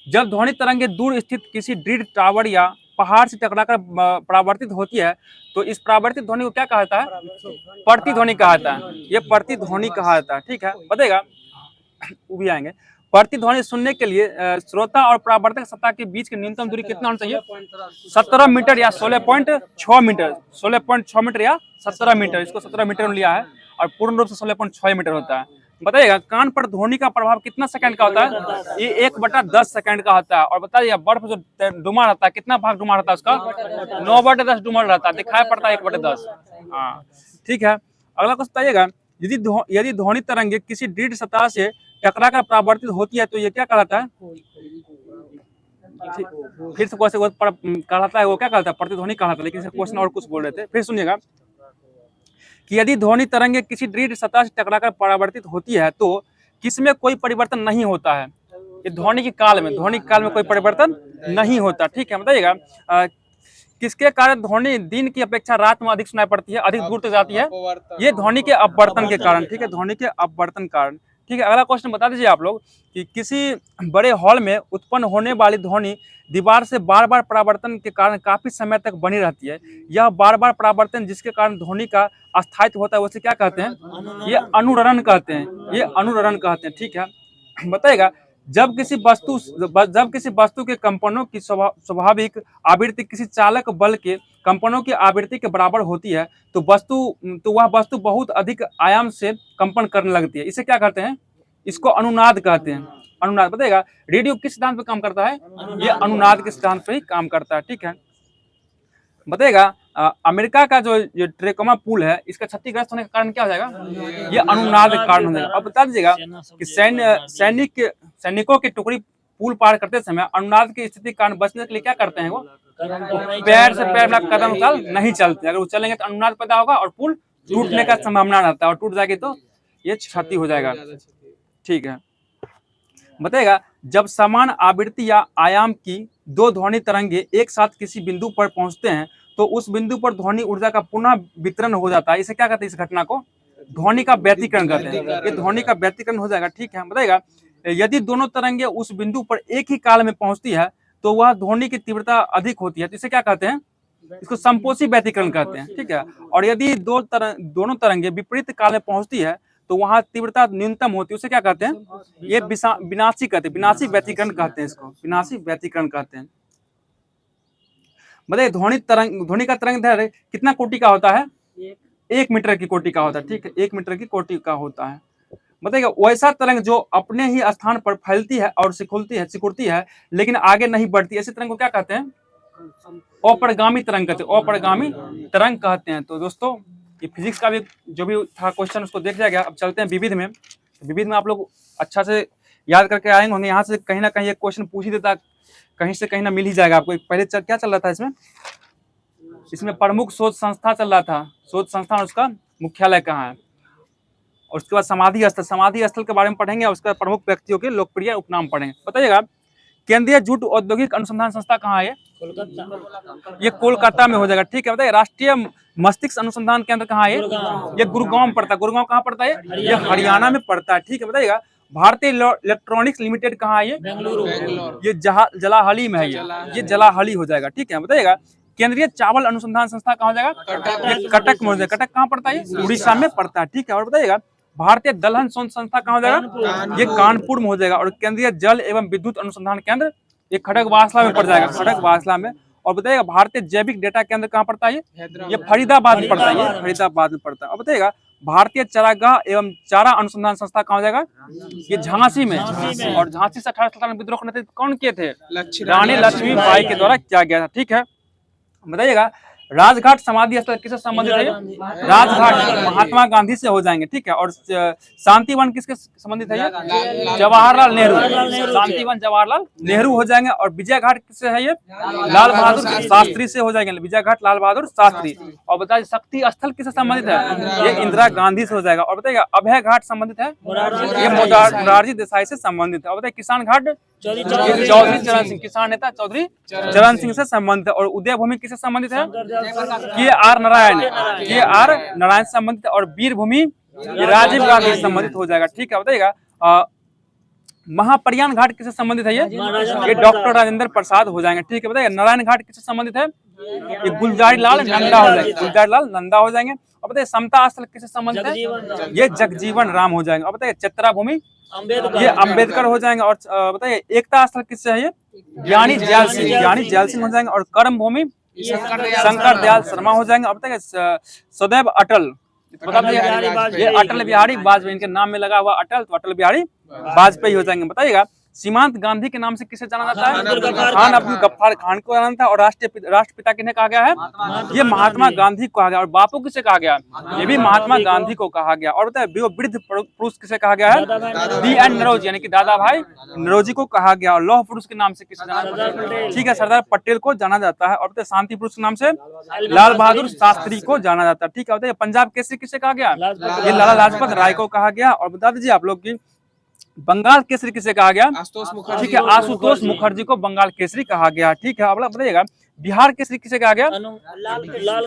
जब ध्वनि तरंगे दूर स्थित किसी दृढ़ टावर या पहाड़ से टकराकर परावर्तित होती है तो इस परावर्तित ध्वनि को क्या कहता है? प्रतिध्वनि कहता है। ये प्रतिध्वनि कहता है, ठीक है। बताइएगा वो भी आएंगे। प्रतिध्वनि सुनने के लिए श्रोता और परावर्तक सतह के बीच की न्यूनतम दूरी कितना होना चाहिए? 17 मीटर या 16.6 मीटर, 16.6 मीटर या 17 मीटर। इसको 17 मीटर में लिया है और पूर्ण रूप से 16.6 मीटर होता है। बताइएगा कान पर ध्वनि का प्रभाव कितना सेकंड का होता है? ये 1/10 सेकंड का होता है। और बताइए बर्फ जो डुमा रहता है कितना भाग डुमा रहता है उसका? 9/10 डुमा रहता है, दिखाई पड़ता है 1/10। हाँ ठीक है। अगला क्वेश्चन बताइएगा यदि ध्वनि तरंगे किसी दृढ़ सतह से टकराकर परावर्तित होती है तो ये क्या कहलाता है? फिर से क्वेश्चन कहलाता है, वो क्या कहलाता है? प्रतिध्वनि कहलाता है। लेकिन क्वेश्चन और कुछ बोल रहे थे, फिर सुनिएगा कि यदि ध्वनि तरंगे किसी दृढ़ सतह से टकराकर परावर्तित होती है तो किसमें कोई परिवर्तन नहीं होता है? ये ध्वनि के काल में कोई परिवर्तन नहीं होता, ठीक है। बताइएगा किसके कारण ध्वनि दिन की अपेक्षा रात में अधिक सुनाई पड़ती है, अधिक दूर तक जाती है? ये ध्वनि के अपवर्तन के कारण, ठीक है, ध्वनि के अपवर्तन कारण, ठीक है। अगला क्वेश्चन बता दीजिए आप लोग कि किसी बड़े हॉल में उत्पन्न होने वाली ध्वनि दीवार से बार बार परावर्तन के कारण काफी समय तक बनी रहती है। यह बार बार परावर्तन जिसके कारण ध्वनि का अस्थायित्व होता है उसे क्या कहते हैं? ये अनुरणन कहते हैं, ये अनुरणन कहते हैं, ठीक है। बताइएगा जब किसी वस्तु के कंपनों की स्वाभाविक आवृत्ति किसी चालक बल के कंपनों की आवृत्ति के बराबर होती है तो वह वस्तु बहुत अधिक आयाम से कंपन करने लगती है, इसे क्या कहते हैं? इसको अनुनाद कहते हैं। अनुनाद। बताइएगा रेडियो किस सिद्धांत पे काम करता है? ये अनुनाद के सिद्धांत पे ही काम करता है, ठीक है। बताइएगा अमेरिका का जो ये ट्रेकोमा पुल है इसका क्षतिग्रस्त होने का कारण क्या हो जाएगा? ये अनुनाद के कारण हो जाएगा। अब बता दीजिएगा कि सैनिकों की टुकड़ी पुल पार करते समय अनुनाद की स्थिति के कारण बचने के लिए क्या करते हैं? वो पैर से पैर कदम नहीं चलते। अगर वो चलेंगे तो अनुनाद पैदा होगा और पुल टूटने का संभावना रहता है, और टूट जाएगी तो ये क्षति हो जाएगा, ठीक है। बताइएगा जब समान आवृत्ति या आयाम की दो ध्वनि तरंगे एक साथ किसी बिंदु पर पहुंचते हैं तो उस बिंदु पर ध्वनि ऊर्जा का पुनः वितरण हो जाता है, इसे क्या कहते हैं? इस घटना को ध्वनि का व्यतिकरण कहते हैं। ये ध्वनि का व्यतिकरण हो जाएगा, ठीक है। बताइएगा यदि दोनों तरंगे उस बिंदु पर एक ही काल में पहुंचती है तो वह ध्वनि की तीव्रता अधिक होती है, तो इसे क्या कहते हैं? इसको संपोषी व्यतिकरण कहते हैं, ठीक है। और यदि दोनों तरंगे विपरीत काल में पहुंचती है तो वहां तीव्रता न्यूनतम होती है, उसे क्या कहते हैं? ये विनाशी कहते हैं, विनाशी व्यतिकरण कहते हैं, इसको विनाशी व्यतिकरण कहते हैं। बताइए ध्वनि का तरंग दैर्घ्य कितना कोटि का होता है? 1 मीटर की कोटि का होता है, ठीक है, 1 मीटर की कोटि का होता है। बताइएगा वैसा तरंग जो अपने ही स्थान पर फैलती है और सिकुड़ती है लेकिन आगे नहीं बढ़ती, ऐसे तरंग को क्या कहते हैं? अपरिगामी तरंग कहते हैं, अपरिगामी तरंग कहते हैं। तो दोस्तों ये फिजिक्स का भी जो भी था क्वेश्चन उसको देख लिया गया। अब चलते हैं विविध में। विविध में आप लोग अच्छा से याद करके आएंगे होंगे, यहाँ से कहीं ना कहीं एक क्वेश्चन पूछ ही देता, कहीं से कहीं ना मिल ही जाएगा आपको। पहले क्या चल रहा था इसमें? इसमें प्रमुख शोध संस्था चल रहा था, शोध संस्थान उसका मुख्यालय कहाँ है। और उसके बाद समाधि स्थल के बारे में पढ़ेंगे और उसके बाद प्रमुख व्यक्तियों के लोकप्रिय उपनाम पढ़ेंगे। बताइएगा केंद्रीय जूट औद्योगिक अनुसंधान संस्था कहाँ है? ये कोलकाता में हो जाएगा, ठीक है। बताइए राष्ट्रीय मस्तिष्क अनुसंधान केंद्र कहाँ है? ये गुरुग्राम पड़ता है। गुरुग्राम कहाँ पड़ता है? ये हरियाणा में पड़ता है, ठीक है। बताइएगा भारतीय इलेक्ट्रॉनिक्स लिमिटेड कहाँ है? ये जलाहली में है, ये जलाहली हो जाएगा, ठीक है। बताइएगा केंद्रीय चावल अनुसंधान संस्था कहाँ हो जाएगा? ये कटक में हो जाएगा। कटक कहाँ पड़ता है? उड़ीसा में पड़ता है, ठीक है। और बताइएगा भारतीय दलहन शोध संस्था कहाँ हो जाएगा? ये कानपुर में हो जाएगा। और केंद्रीय जल एवं विद्युत अनुसंधान केंद्र ये खड़गवासला में पड़ जाएगा, खड़गवासला में। और बताइएगा भारतीय जैविक डेटा केंद्र कहाँ पड़ता है? ये फरीदाबाद में पड़ता है, ये फरीदाबाद में पड़ता है। और बताइएगा भारतीय चारागाह एवं चारा अनुसंधान संस्था कहाँ हो जाएगा? ये झांसी में। और झांसी से 18 विद्रोह के नेतृत्व कौन किए थे? रानी लक्ष्मीबाई के द्वारा किया गया था, ठीक है। बताइएगा राजघाट समाधि स्थल किससे संबंधित है? राजघाट महात्मा गांधी से हो जाएंगे, ठीक है। और शांतिवन किसके संबंधित है? जवाहरलाल नेहरू। शांतिवन जवाहरलाल नेहरू हो जाएंगे। और विजय घाट किससे है? ये लाल बहादुर शास्त्री से हो जाएंगे, विजय घाट लाल बहादुर शास्त्री। और बताइए शक्ति स्थल किससे संबंधित है? ये इंदिरा गांधी से हो जाएगा। और बताइएगा अभय घाट संबंधित है? ये मोरारजी देसाई से संबंधित है। और बताइए किसान घाट चौधरी चरण सिंह, किसान नेता चौधरी चरण सिंह से संबंधित है। और उदय भूमि किससे संबंधित है? के आर नारायण से संबंधित है। और वीर भूमि ये राजीव गांधी से संबंधित हो जाएगा, ठीक है। बताइएगा महाप्रयाण घाट किससे संबंधित है? ये डॉक्टर राजेंद्र प्रसाद हो जाएंगे, ठीक है। बताइएगा नारायण घाट किससे संबंधित है? ये गुलजारी लाल नंदा हो जाएंगे, गुलजारी लाल नंदा हो जाएंगे। और बताइए समता स्थल किससे संबंधित है? ये जगजीवन राम हो जाएंगे। और बताइए चित्रा भूमि ये अम्बेडकर हो जाएंगे। और बताइए एकता स्थल किससे है? ये ज्ञानी जैल सिंह हो जाएंगे। और कर्म भूमि शंकर दयाल शर्मा हो जाएंगे। अब बताइए सदैव अटल, बता दीजिए ये अटल बिहारी वाजपेयी, इनके नाम में लगा हुआ अटल, तो अटल बिहारी वाजपेयी हो जाएंगे। बताइएगा सीमांत गांधी के नाम से किसे जाना जाता है? खान अब्दुल गफ्फार खान को जाना था। और राष्ट्रपिता किन्हें कहा गया है? ये महात्मा गांधी को कहा गया। और बापू किसे कहा गया? ये भी महात्मा गांधी को कहा गया। और बताइए वृद्ध पुरुष किसे कहा गया है? D.N. नरोजी यानी कि दादा भाई नरोजी को कहा गया। और लौह पुरुष के नाम से किसे जाना जाता है? ठीक है, सरदार पटेल को जाना जाता है। और बताइए शांति पुरुष के नाम से लाल बहादुर शास्त्री को जाना जाता है, ठीक है। बताइए पंजाब केसरी किसे कहा गया? ये लाला लाजपत राय को कहा गया। और बता दीजिए आप लोग की बंगाल केसरी किसे कहा गया? ठीक है, आशुतोष मुखर्जी को बंगाल केसरी कहा गया, ठीक है। अब बताइएगा बिहार केसरी किसे कहा गया?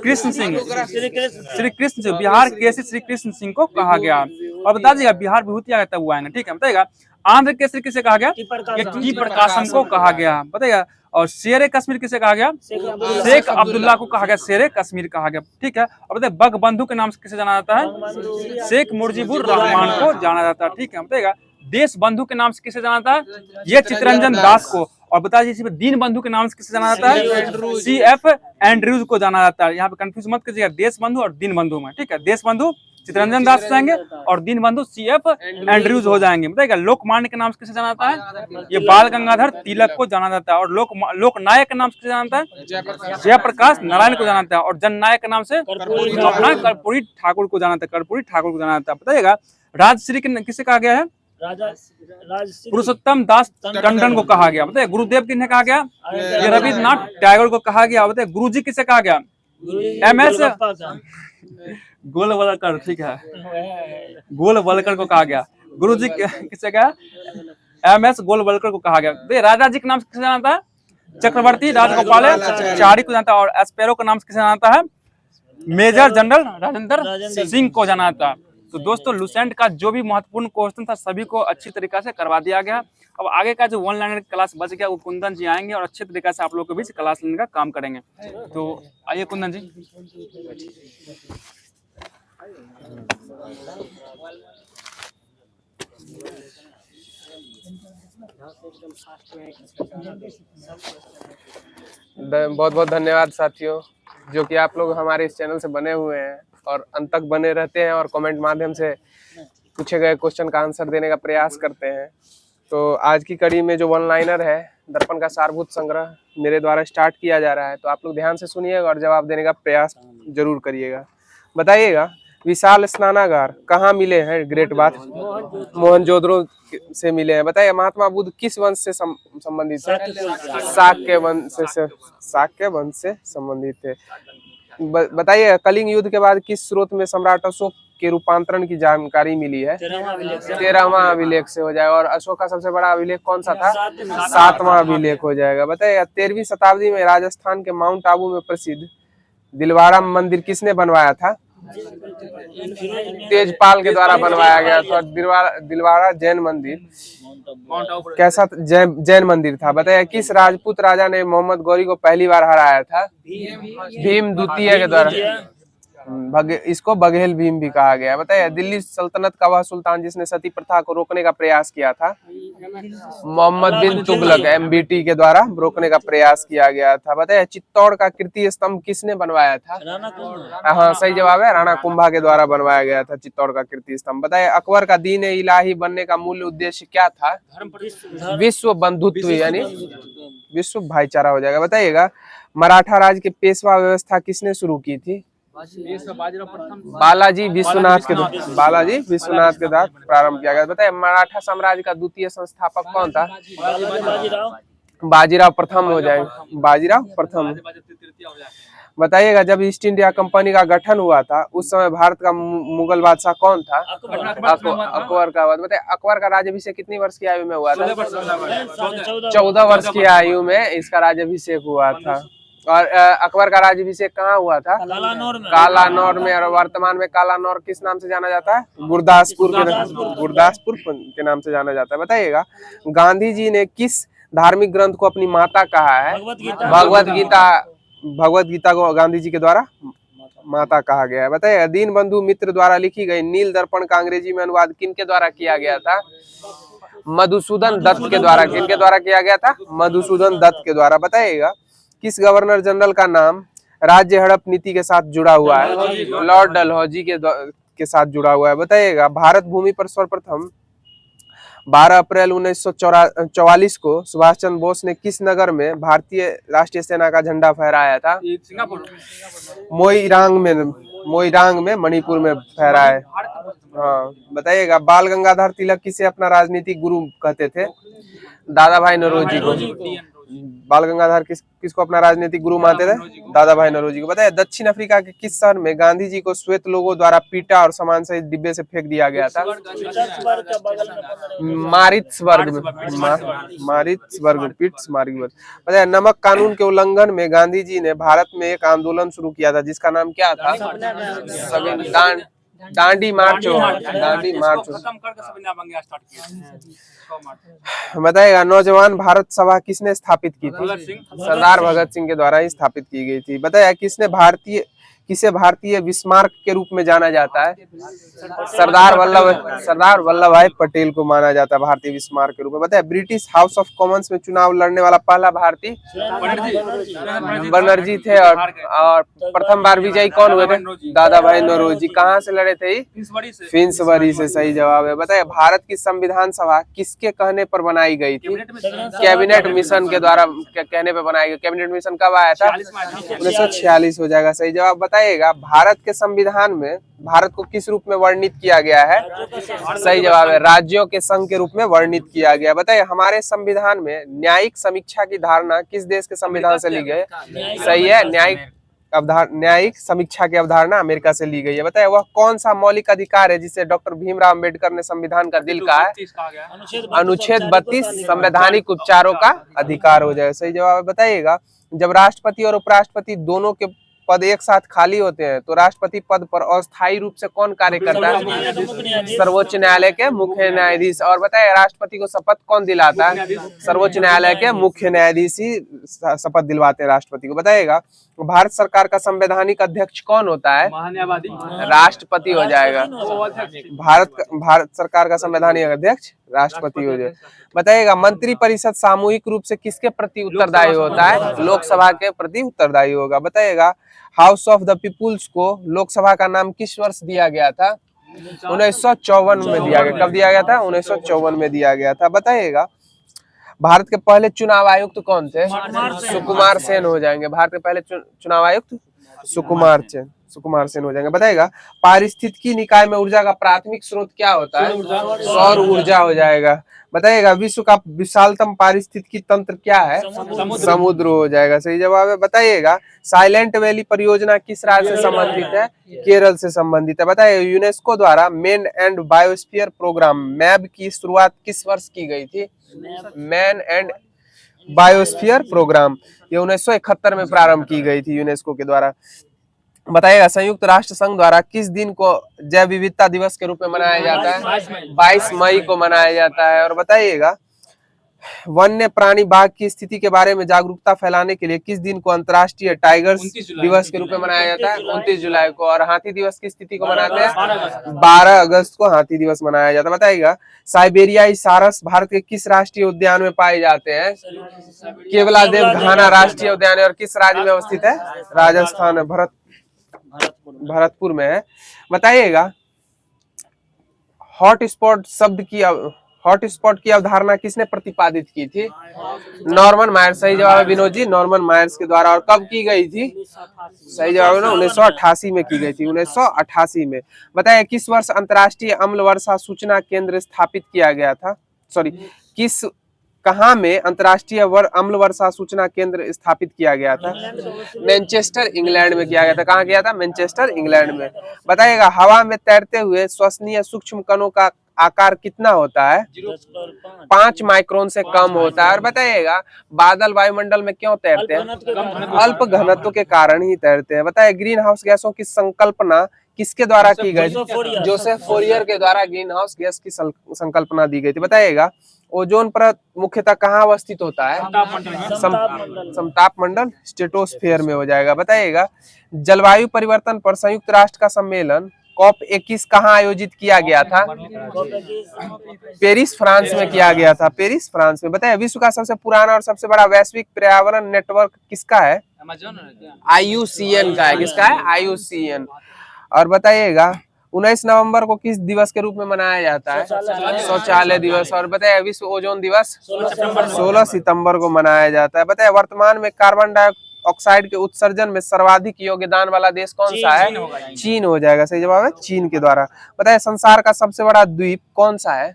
कृष्ण सिंह, श्री कृष्ण सिंह, बिहार केसरी श्री कृष्ण सिंह को कहा गया। और बता दीजिएगा बिहार विभूति आया तब हुआ है ना, ठीक है। बताइएगा आंध्र केसरी किसे कहा गया? ये टी प्रकाशम को कहा गया। बताइएगा और शेर कश्मीर किसे कहा गया? शेख अब्दुल्ला को कहा गया, शेर कश्मीर कहा गया, ठीक है। और बताइए बग बंधु के नाम से किसे जाना जाता है? शेख मुजीबुर रहमान को जाना जाता है, ठीक है। बताइएगा देश बंधु के नाम से किसे जाना जाता है? ये चित्तरंजन दास को। और बता दीजिए दीन बंधु के नाम से किसे जाना जाता है? CF एंड्रयूज को जाना जाता है। यहाँ पे कंफ्यूज मत कीजिएगा देश बंधु और दीन बंधु में, ठीक है। देश बंधु चित्तरंजन दास हो जाएंगे और दीन बंधु CF एंड्रयूज हो जाएंगे। बताइएगा लोकमान्य के नाम से किसे जाना जाता है? ये बाल गंगाधर तिलक को जाना जाता है। और लोकनायक के नाम से किसे जाना जाता है? जयप्रकाश नारायण को जाना जाता है। और जननायक के नाम से अपना कर्पूरी ठाकुर को जाना जाता है, कर्पूरी ठाकुर को जाना जाता है। बताइएगा राजश्री किसे कहा गया है? पुरुषोत्तम दास टंडन को कहा गया। बताइए गुरुदेव किन्हें कहा गया? ये रविन्द्रनाथ टैगोर को कहा गया। बताइए गुरुजी किसे कहा गया? MS गोलवलकर, ठीक है, गोलवलकर को कहा गया। गुरुजी किसे कहा? MS गोलवलकर को कहा गया। राजा जी के नाम से किसे जानता है? चक्रवर्ती राजगोपालाचारी को जानता है। और एस्पेरो का नाम से किसे जानता है? मेजर जनरल राजेंद्र सिंह को जाना जाता है। तो दोस्तों लुसेंट का जो भी महत्वपूर्ण क्वेश्चन था सभी को अच्छी तरीके से करवा दिया गया। अब आगे का जो वन लाइनर क्लास बच गया वो कुंदन जी आएंगे और अच्छे तरीके से आप लोगों के बीच क्लास लेने का काम करेंगे। तो आइए कुंदन जी। बहुत बहुत धन्यवाद साथियों, जो कि आप लोग हमारे इस चैनल से बने हुए हैं और अंत तक बने रहते हैं और कमेंट माध्यम से पूछे गए क्वेश्चन का आंसर देने का प्रयास करते हैं। तो आज की कड़ी में जो वन लाइनर है दर्पण का सारभूत संग्रह मेरे द्वारा स्टार्ट किया जा रहा है, तो आप लोग ध्यान से सुनिएगा और जवाब देने का प्रयास जरूर करिएगा। बताइएगा विशाल स्नानागार कहाँ मिले हैं? ग्रेट बाथ मोहनजोदड़ो से मिले हैं। बताइए महात्मा बुद्ध किस वंश से संबंधित है? शाक्य वंश से संबंधित थे। बताइए कलिंग युद्ध के बाद किस स्रोत में सम्राट अशोक के रूपांतरण की जानकारी मिली है? 13वां अभिलेख से हो जाएगा। और अशोक का सबसे बड़ा अभिलेख कौन सा था? 7वां अभिलेख हो जाएगा। बताइए 13वीं शताब्दी में राजस्थान के माउंट आबू में प्रसिद्ध दिलवाड़ा मंदिर किसने बनवाया था? तेजपाल के द्वारा बनवाया गया था। दिलवाड़ा जैन मंदिर कैसा जैन मंदिर था? बताइए किस राजपूत राजा ने मोहम्मद गौरी को पहली बार हराया था? भीम द्वितीय के द्वारा। इसको बघेल भीम भी कहा गया। बताइए दिल्ली सल्तनत का वह सुल्तान जिसने सती प्रथा को रोकने का प्रयास किया था? मोहम्मद बिन तुगलक, MBT के द्वारा रोकने का प्रयास किया गया था। बताइए चित्तौड़ का कीर्ति स्तंभ किसने बनवाया था? हाँ सही जवाब है, राणा कुंभा के द्वारा बनवाया गया था चित्तौड़ का कीर्ति स्तंभ। बताइए अकबर का दीन इलाही बनने का मूल उद्देश्य क्या था? विश्व बंधुत्व यानी विश्व भाईचारा हो जाएगा। बताइएगा मराठा राज की पेशवा व्यवस्था किसने शुरू की थी? बालाजी विश्वनाथ के द्वारा प्रारंभ किया गया। बताइए मराठा साम्राज्य का द्वितीय संस्थापक कौन था? बाजीराव प्रथम हो जाएगा। बाजीराव प्रथम। बताइएगा जब ईस्ट इंडिया कंपनी का गठन हुआ था उस समय भारत का मुगल बादशाह कौन था? अकबर का। बताइए अकबर का राज्याभिषेक कितनी वर्ष की आयु में हुआ था? 14 वर्ष की आयु में इसका राज्याभिषेक हुआ था। और अकबर का राज्याभिषेक कहाँ हुआ था? कालानौर में। और वर्तमान में कालानौर किस नाम से जाना जाता है? गुरदासपुर के नाम से जाना जाता है। बताइएगा गांधी जी ने किस धार्मिक ग्रंथ को अपनी माता कहा है? भगवत गीता को गांधी जी के द्वारा माता कहा गया है। बताइए दीनबंधु मित्र द्वारा लिखी गई नील दर्पण का अंग्रेजी में अनुवाद किनके द्वारा किया गया था? मधुसूदन दत्त के द्वारा। किनके द्वारा किया गया था? मधुसूदन दत्त के द्वारा। बताइएगा किस गवर्नर जनरल का नाम राज्य हड़प नीति के साथ जुड़ा हुआ है? लॉर्ड डलहौजी के साथ जुड़ा हुआ है। बताइएगा भारत भूमि पर सर्वप्रथम 12 अप्रैल 1944 को सुभाष चंद्र बोस ने किस नगर में भारतीय राष्ट्रीय सेना का झंडा फहराया था? मोइरांग में मणिपुर में फहराया। हाँ बताइएगा बाल गंगाधर तिलक किसे अपना राजनीतिक गुरु कहते थे? दादा भाई नौरोजी को। बाल गंगाधर किसको अपना राजनीतिक गुरु मानते थे? दादा भाई नौरोजी को। बताइए दक्षिण अफ्रीका के किस शहर में गांधी जी को श्वेत लोगों द्वारा पीटा और सामान सहित डिब्बे से फेंक दिया गया था? मारिट्सबर्ग में। बताइए नमक कानून के उल्लंघन में गांधी जी ने भारत में एक आंदोलन शुरू किया था जिसका नाम क्या था? दांडी मार्च। बताइएगा नौजवान भारत सभा किसने स्थापित की थी? सरदार भगत सिंह के द्वारा ही स्थापित की गई थी। बताइए किसे भारतीय बिस्मार्क के रूप में जाना जाता है? सरदार वल्लभ भाई पटेल को माना जाता है भारतीय बिस्मार्क के रूप में। बताइए ब्रिटिश हाउस ऑफ कॉमन्स में चुनाव लड़ने वाला पहला भारतीय बनर्जी थे। और प्रथम बार विजयी कौन हुए थे? दादा भाई नौरोजी। कहाँ से लड़े थे? फिंसबरी से। सही जवाब है। बताइए भारत की संविधान सभा किसके कहने पर बनाई गई थी? कैबिनेट मिशन के द्वारा कहने पर बनाई गई। कैबिनेट मिशन कब आया था? 1946 हो जाएगा। सही जवाब। बताइएगा भारत के संविधान में भारत को किस रूप में वर्णित किया गया है? सही जवाब है राज्यों के संघ के रूप में वर्णित किया गया। बताइए हमारे संविधान में न्यायिक समीक्षा की धारणा किस देश के संविधान से ली गई? सही है न्यायिक समीक्षा की अवधारणा अमेरिका से ली गई है। बताइए वह कौन सा मौलिक अधिकार है जिसे डॉक्टर भीमराव अम्बेडकर ने संविधान का दिल कहा है? अनुच्छेद 32 संवैधानिक उपचारों का अधिकार हो जाएगा। सही जवाब है। बताइएगा जब राष्ट्रपति और उपराष्ट्रपति दोनों के पद एक साथ खाली होते हैं तो राष्ट्रपति पद पर अस्थायी रूप से कौन कार्य करता है? सर्वोच्च न्यायालय के मुख्य न्यायाधीश। और बताइए राष्ट्रपति को शपथ कौन दिलाता है? सर्वोच्च न्यायालय के मुख्य न्यायाधीश ही शपथ दिलवाते हैं राष्ट्रपति को। बताइएगा भारत सरकार का संवैधानिक अध्यक्ष कौन होता है? राष्ट्रपति हो जाएगा। भारत सरकार का संवैधानिक अध्यक्ष राष्ट्रपति हो जाएगा। बताइएगा मंत्रिपरिषद सामूहिक रूप से किसके प्रति उत्तरदायी होता है? लोकसभा के प्रति उत्तरदायी होगा। बताइएगा हाउस ऑफ द पीपुल्स को लोकसभा का नाम किस वर्ष दिया गया था? 1954 में दिया गया। कब दिया गया था? 1954 में दिया गया था। बताइएगा भारत के पहले चुनाव आयुक्त कौन थे? सुकुमार सेन हो जाएंगे। भारत के पहले चुनाव आयुक्त सुकुमार सेन। सुकुमार सेन हो जाएंगे। बताइएगा पारिस्थितिकी निकाय में ऊर्जा का प्राथमिक स्रोत क्या होता है? सौर ऊर्जा हो जाएगा। बताइएगा विश्व का विशालतम पारिस्थितिकी तंत्र क्या है? समुद्र हो जाएगा, सही जवाब है। बताइएगा साइलेंट वैली परियोजना किस राज्य से संबंधित है? केरल से संबंधित है। बताइए यूनेस्को द्वारा मैन एंड बायोस्फीयर प्रोग्राम मैब की शुरुआत किस वर्ष की गई थी? मैन एंड बायोस्फीयर प्रोग्राम ये 1971 में प्रारंभ की गई थी यूनेस्को के द्वारा। बताइएगा संयुक्त राष्ट्र संघ द्वारा किस दिन को जैव विविधता दिवस के रूप में मनाया जाता है? 22 मई को मनाया जाता है। और बताइएगा वन्य प्राणी बाघ की स्थिति के बारे में जागरूकता फैलाने के लिए किस दिन को अंतर्राष्ट्रीय टाइगर्स दिवस के रूप में मनाया जाता है? 29 जुलाई को। और हाथी दिवस की स्थिति को मनाते हैं 12 अगस्त को हाथी दिवस मनाया जाता है। बताइएगा साइबेरियाई सारस भारत के किस राष्ट्रीय उद्यान में पाए जाते हैं? केवलादेव घाना राष्ट्रीय उद्यान है। और किस राज्य में अवस्थित है? राजस्थान, भरतपुर में है। बताइएगा हॉटस्पॉट की अवधारणा किसने प्रतिपादित की थी? नॉर्मन मायर्स, सही जवाब है विनोद जी, नॉर्मन मायर्स के द्वारा। और कब की गई थी? सही जवाब है ना 1988 में की गई थी, 1988 में। बताइए किस वर्ष अंतर्राष्ट्रीय अम्ल वर्षा सूचना केंद्र स्थापित किया गया था? कहाँ में अंतर्राष्ट्रीय अम्ल वर्षा सूचना केंद्र स्थापित किया गया था? मैनचेस्टर, इंग्लैंड में किया गया था। कहाँ किया था? मैनचेस्टर, इंग्लैंड में। बताइएगा हवा में तैरते हुए श्वसनीय सूक्ष्म कणों का आकार कितना होता है? 5 माइक्रोन से कम होता है। और बताइएगा बादल वायुमंडल में क्यों तैरते हैं? अल्प घनत्व के कारण ही तैरते हैं। बताइए ग्रीन हाउस गैसों की संकल्पना किसके द्वारा की गई? जोसेफ फोरियर के द्वारा ग्रीन हाउस गैस की संकल्पना दी गई थी। बताइएगा ओजोन परत मुख्यतः कहाँ अवस्थित होता है? समताप मंडल, स्ट्रेटोस्फेयर में हो जाएगा। बताइएगा जलवायु परिवर्तन पर संयुक्त राष्ट्र का सम्मेलन COP21 कहाँ आयोजित किया गया था? पेरिस, फ्रांस में किया गया था, पेरिस, फ्रांस में। बताइए विश्व का सबसे पुराना और सबसे बड़ा वैश्विक पर्यावरण नेटवर्क किसका है? IUCN का है। किसका है? IUCN। और बताइएगा 19 नवंबर को किस दिवस के रूप में मनाया जाता है? शौचालय दिवस। और बताइए विश्व ओजोन दिवस 16 सितंबर को मनाया जाता है। बताइए वर्तमान में कार्बन डाइऑक्साइड के उत्सर्जन में सर्वाधिक योगदान वाला देश कौन सा है? चीन हो जाएगा, सही जवाब है चीन के द्वारा। बताइए संसार का सबसे बड़ा द्वीप कौन सा है?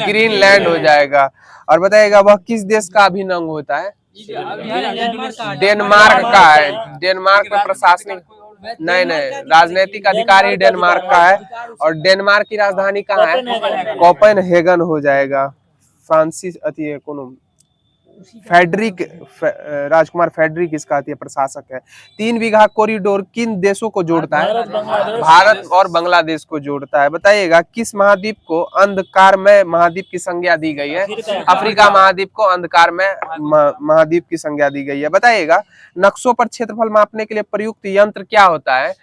ग्रीनलैंड हो जाएगा। और बताइएगा वह किस देश का अभिन्न अंग होता है? डेनमार्क का है। डेनमार्क में प्रशासनिक नहीं राजनीतिक अधिकारी डेनमार्क का है। और डेनमार्क की राजधानी कहाँ है? कोपेनहेगन हो जाएगा। फ्रांसिस फेडरिक राजकुमार फेडरिक इसका प्रशासक है। 3 बीघा कॉरिडोर किन देशों को जोड़ता है? भारत और बांग्लादेश को जोड़ता है। बताइएगा किस महाद्वीप को अंधकारमय महाद्वीप की संज्ञा दी गई है? अफ्रीका महाद्वीप को अंधकारमय महाद्वीप की संज्ञा दी गई है। बताइएगा नक्शों पर क्षेत्रफल मापने के लिए प्रयुक्त यंत्र क्या होता है?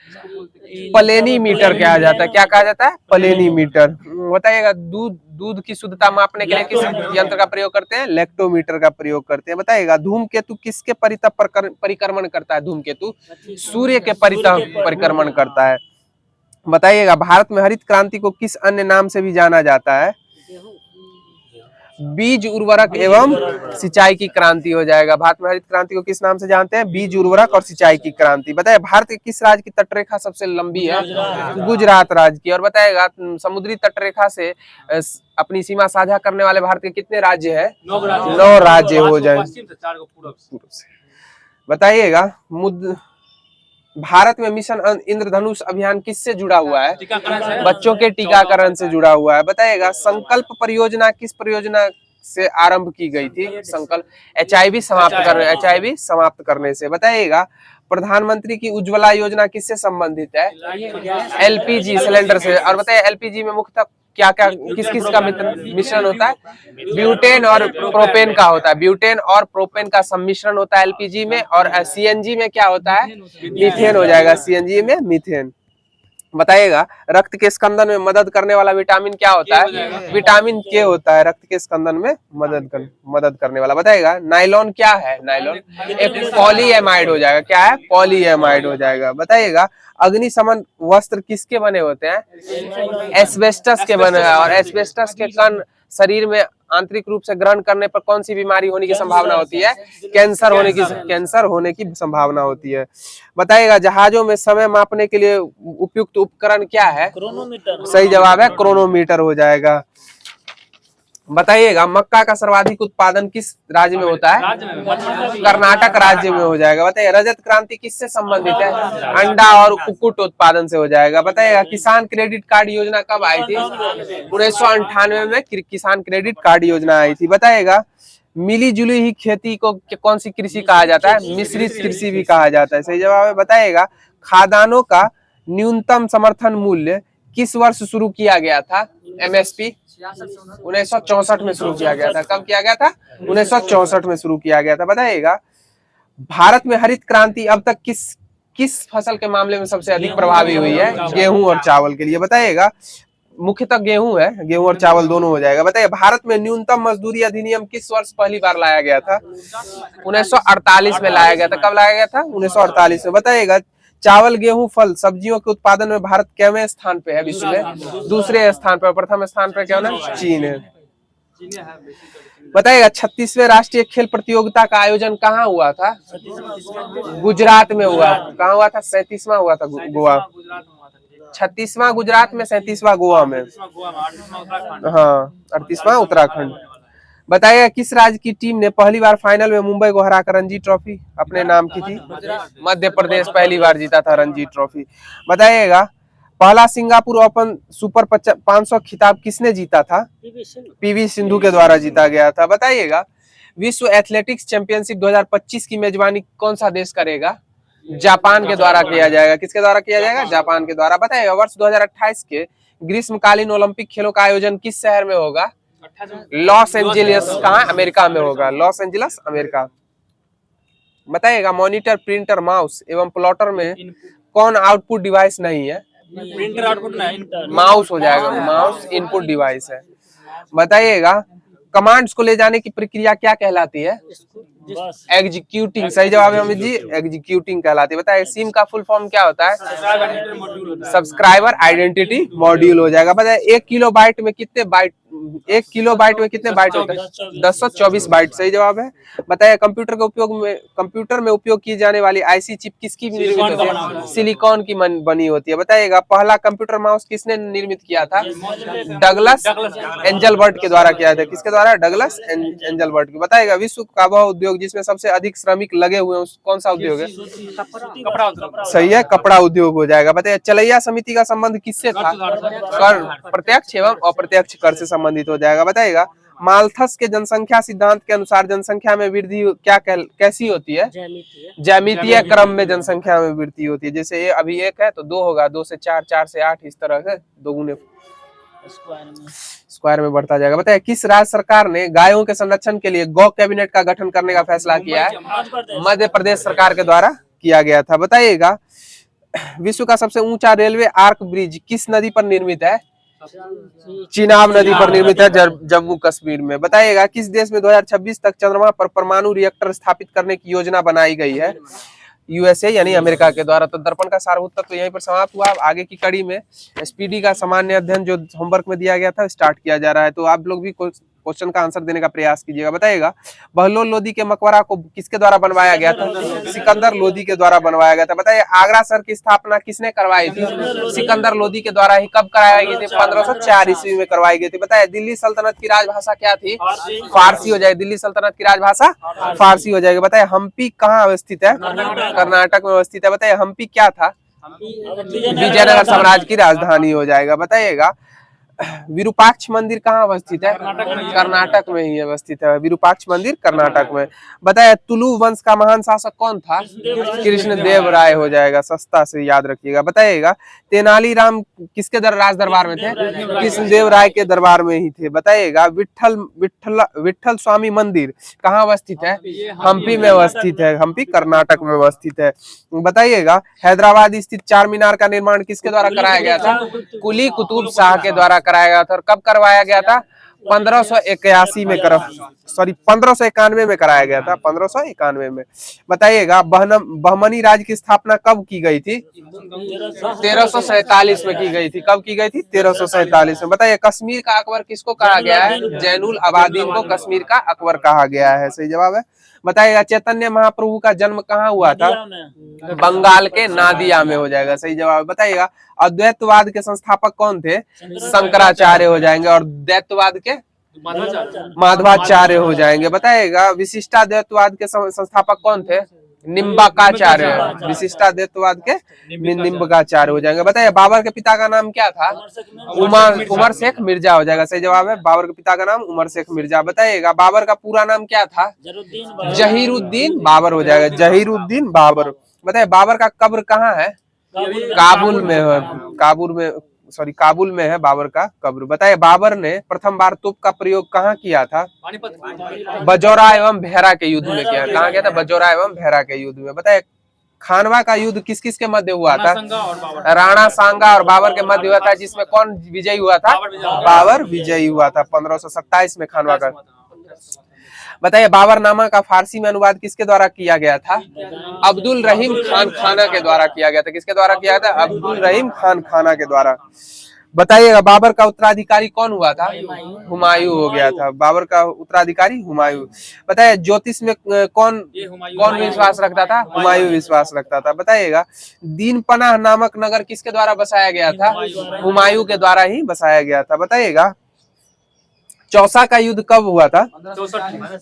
प्लेनीमीटर कहा जाता है। क्या कहा जाता है? प्लेनीमीटर। बताइएगा दूध की शुद्धता मापने के लिए किस यंत्र का प्रयोग करते हैं? लैक्टोमीटर का प्रयोग करते हैं। बताइएगा धूमकेतु किसके परितः परिक्रमण करता है? धूमकेतु सूर्य के परितः परिक्रमण करता है। बताइएगा भारत में हरित क्रांति को किस अन्य नाम से भी जाना जाता है? बीज उर्वरक एवं सिंचाई की क्रांति हो जाएगा। भारत में हरित क्रांति को किस नाम से जानते हैं? बीज उर्वरक और सिंचाई की क्रांति। बताइए भारत के किस राज्य की तटरेखा सबसे लंबी है? गुजरात राज्य की। और बताइएगा समुद्री तटरेखा से अपनी सीमा साझा करने वाले भारत के कितने राज्य हैं? 9 राज्य हो जाए। बताइएगा भारत में मिशन इंद्रधनुष अभियान किससे जुड़ा हुआ है? बच्चों के टीकाकरण से जुड़ा हुआ है। बताइएगा संकल्प परियोजना किस परियोजना से आरंभ की गई थी? संकल्प HIV समाप्त करने से। बताइएगा प्रधानमंत्री की उज्ज्वला योजना किससे संबंधित है? LPG सिलेंडर से। और बताइए LPG में मुख्यतः क्या क्या किस का मिश्रण होता है? ब्यूटेन और प्रोपेन का होता है। ब्यूटेन और प्रोपेन का सम्मिश्रण होता है LPG में। और CNG में क्या होता है? मीथेन हो जाएगा। CNG में मीथेन। बताइएगा रक्त के स्कंदन में मदद करने वाला विटामिन क्या होता है? विटामिन K होता है रक्त के स्कंदन में मदद करने वाला। बताइएगा नाइलॉन क्या है? नाइलॉन एक पॉलीएमाइड हो जाएगा। क्या है? पॉलीएमाइड हो जाएगा। बताइएगा अग्निशमन वस्त्र किसके बने होते हैं? एस्बेस्टस के बने हैं। और एस्बेस्टस के कण शरीर में आंतरिक रूप से ग्रहण करने पर कौन सी बीमारी होने की संभावना होती है? कैंसर होने की संभावना होती है। बताइएगा जहाजों में समय मापने के लिए उपयुक्त उपकरण क्या है? क्रोनोमीटर। सही जवाब है क्रोनोमीटर हो जाएगा। बताइएगा मक्का का सर्वाधिक उत्पादन किस राज्य में होता है? कर्नाटक राज्य में हो जाएगा। बताइए रजत क्रांति किससे संबंधित है? अंडा और कुक्कुट उत्पादन से हो जाएगा। बताइएगा किसान क्रेडिट कार्ड योजना कब आई थी? 1998 में किसान क्रेडिट कार्ड योजना आई थी। बताइएगा मिली जुली ही खेती को कौन सी कृषि कहा जाता है? मिश्रित कृषि भी कहा जाता है। सही जवाब है। बताइएगा खाद्यान्नों का न्यूनतम समर्थन मूल्य किस वर्ष शुरू किया गया था? MSP 1964 में शुरू किया गया था। कब किया गया था? 1964 में शुरू किया गया था। बताइएगा भारत में हरित क्रांति अब तक किस फसल के मामले में सबसे अधिक प्रभावी हुई है? गेहूं और चावल के लिए। बताइएगा मुख्यतः गेहूं है, गेहूं और चावल दोनों हो जाएगा। बताइए भारत में न्यूनतम मजदूरी अधिनियम किस वर्ष पहली बार लाया गया था? 1948 में लाया गया था। कब लाया गया था? 1948 में। बताइएगा चावल गेहूं फल सब्जियों के उत्पादन में भारत कितवें स्थान पे है विश्व में? दूसरे स्थान पर। प्रथम स्थान पर क्या है? चीन है। बताइएगा 36वें राष्ट्रीय खेल प्रतियोगिता का आयोजन कहाँ हुआ था? गुजरात में हुआ। कहाँ हुआ था? 37वां हुआ था गोवा। 36वां गुजरात में, 37वां गोवा में। हाँ 38वां उत्तराखंड। बताइएगा किस राज्य की टीम ने पहली बार फाइनल में मुंबई को हराकर रणजी ट्रॉफी अपने नाम की थी? मध्य प्रदेश पहली बार जीता था रणजी ट्रॉफी। बताइएगा पहला सिंगापुर ओपन सुपर 500 खिताब किसने जीता था? PV सिंधु के द्वारा जीता गया था। बताइएगा विश्व एथलेटिक्स चैंपियनशिप 2025 की मेजबानी कौन सा देश करेगा? जापान के द्वारा किया जाएगा। किसके द्वारा किया जाएगा? जापान के द्वारा। बताइएगा वर्ष 2028 के ग्रीष्मकालीन ओलंपिक खेलों का आयोजन किस शहर में होगा? Los Angeles. कहाँ? अमेरिका में होगा। Los Angeles America. बताइएगा मॉनिटर प्रिंटर माउस एवं प्लॉटर में कौन आउटपुट डिवाइस नहीं है? प्रिंटर आउटपुट नहीं, माउस हो जाएगा। माउस इनपुट डिवाइस है। बताइएगा कमांड्स को ले जाने की प्रक्रिया क्या कहलाती है? एग्जीक्यूटिंग। सही जवाब है अमित जी, एग्जीक्यूटिंग कहलाती है। बताइए सिम का फुल फॉर्म क्या होता है? सब्सक्राइबर आइडेंटिटी मॉड्यूल हो जाएगा। बताइए 1 किलोबाइट में कितने बाइट होते हैं? 1024 बाइट। सही जवाब है। बताइए कंप्यूटर में उपयोग की जाने वाली IC चिप किसकी निर्मित होती है? सिलिकॉन की बनी होती है। बताइएगा पहला कंप्यूटर माउस किसने निर्मित किया था? डगलस एंजलबर्ट के द्वारा किया था। किसके द्वारा? Douglas Engelbart. बताइएगा विश्व का वह उद्योग जिसमें सबसे अधिक श्रमिक लगे हुए हैं कौन सा उद्योग है? सही है, कपड़ा उद्योग हो जाएगा। बताइए चलैया समिति का संबंध किससे था? कर प्रत्यक्ष एवं अप्रत्यक्ष कर से संबंधित हो जाएगा। बताइएगा माल्थस के जनसंख्या सिद्धांत के अनुसार जनसंख्या में वृद्धि कैसी होती है? ज्यामितीय क्रम में जनसंख्या में वृद्धि होती है। जैसे ये अभी 1 है तो 2 होगा, 2 से 4, 4 से 8, इस तरह से दोगुने स्क्वायर में बढ़ता जाएगा। बताइए किस राज्य सरकार ने गायों के संरक्षण के लिए गौ कैबिनेट का गठन करने का फैसला किया है? मध्य प्रदेश सरकार के द्वारा किया गया था। बताइएगा विश्व का सबसे ऊंचा रेलवे आर्क ब्रिज किस नदी पर निर्मित है? चिनाब नदी पर निर्मित है जम्मू कश्मीर में। बताइएगा किस देश में 2026 तक चंद्रमा पर परमाणु रिएक्टर स्थापित करने की योजना बनाई गई है? USA यानी अमेरिका के द्वारा। तो दर्पण का सारभूत तत्व यहीं पर समाप्त हुआ। आगे की कड़ी में SPD का सामान्य अध्ययन जो होमवर्क में दिया गया था स्टार्ट किया जा रहा है, तो आप लोग भी क्वेश्चन का आंसर देने का प्रयास कीजिएगा। बताइएगा बहलोल लोदी के मकबरा को किसके द्वारा बनवाया गया था? सिकंदर लोदी के द्वारा बनवाया गया था। बताइए आगरा शहर की स्थापना किसने करवाई थी? सिकंदर लोदी के द्वारा ही। कब कराई गई थी? 1504 ईस्वी में करवाई गई थी। बताइए दिल्ली सल्तनत की राजभाषा क्या थी? फारसी हो जाएगी। दिल्ली सल्तनत की राजभाषा फारसी हो जाएगी। बताइए हम्पी कहाँ अवस्थित है? कर्नाटक में अवस्थित है। बताइए हम्पी क्या था? विजयनगर साम्राज्य की राजधानी हो जाएगा। बताइएगा विरूपाक्ष मंदिर कहाँ अवस्थित है? कर्नाटक में ही अवस्थित है विरूपाक्ष मंदिर, कर्नाटक में। बताया तुलु वंश का महान शासक कौन था? कृष्णदेव राय हो जाएगा। सस्ता से याद रखिएगा। बताइएगा तेनालीराम किसके राज दरबार में थे? कृष्णदेव राय के दरबार में ही थे। बताइएगा विठल स्वामी मंदिर कहाँ अवस्थित है? हम्पी में अवस्थित है। हम्पी कर्नाटक में अवस्थित है। बताइएगा हैदराबाद स्थित चार मीनार का निर्माण किसके द्वारा कराया गया था? कुली कुतुब शाह के द्वारा कराया गया था। और कब करवाया गया था? 1581 में 1591 में कराया गया था, 1591 में। बताइएगा बहमनी राज्य की स्थापना कब की गई थी? 1347 में की गई थी। कब की गई थी? 1347 में। बताइए कश्मीर का अकबर किसको कहा गया है? जैनुल अबादीन को कश्मीर का अकबर कहा गया है। सही जवाब है। बताइएगा चैतन्य महाप्रभु का जन्म कहाँ हुआ था? बंगाल के नादिया में हो जाएगा। सही जवाब। बताइएगा अद्वैतवाद के संस्थापक कौन थे? शंकराचार्य हो जाएंगे। और द्वैतवाद के माधवाचार्य हो जाएंगे। बताइएगा विशिष्टाद्वैतवाद के संस्थापक कौन थे? निम्बकाचार्य। विशिष्टाद्वैतवाद के निम्बकाचार्य हो जाएंगे। बताइए बाबर के पिता का नाम क्या था? उमर शेख मिर्जा हो जाएगा। सही जवाब है। बाबर के पिता का नाम उमर शेख मिर्जा। बताइएगा बाबर का पूरा नाम क्या था? जहीरुद्दीन बाबर हो जाएगा। जहीरुद्दीन बाबर। बताइए बाबर का कब्र कहाँ है? काबुल में है। काबुल में है बाबर का कब्र। बताइए बाबर ने प्रथम बार तोप का प्रयोग कहाँ किया था? बजौरा एवं भेरा के युद्ध में किया। कहाँ किया था? बजौरा एवं भेरा के युद्ध में। बताइए खानवा का युद्ध किस किस के मध्य हुआ था? राणा सांगा और बाबर के मध्य हुआ था। जिसमें कौन विजयी हुआ था? बाबर विजयी हुआ था 1527 में खानवा का। बताइए बाबरनामा का फारसी में अनुवाद किसके द्वारा किया गया था? अब्दुल रहीम खान खाना के द्वारा किया गया था। किसके द्वारा किया था? अब्दुल रहीम खान खाना के द्वारा। बताइएगा बाबर का उत्तराधिकारी कौन हुआ था? हुमायूं हो गया था। बाबर का उत्तराधिकारी हुमायूं। बताइए ज्योतिष में कौन विश्वास रखता था? हुमायूं विश्वास रखता था। बताइएगा दीन पनाह नामक नगर किसके द्वारा बसाया गया था? हुमायूं के द्वारा ही बसाया गया था। बताइएगा चौसा का युद्ध कब हुआ था?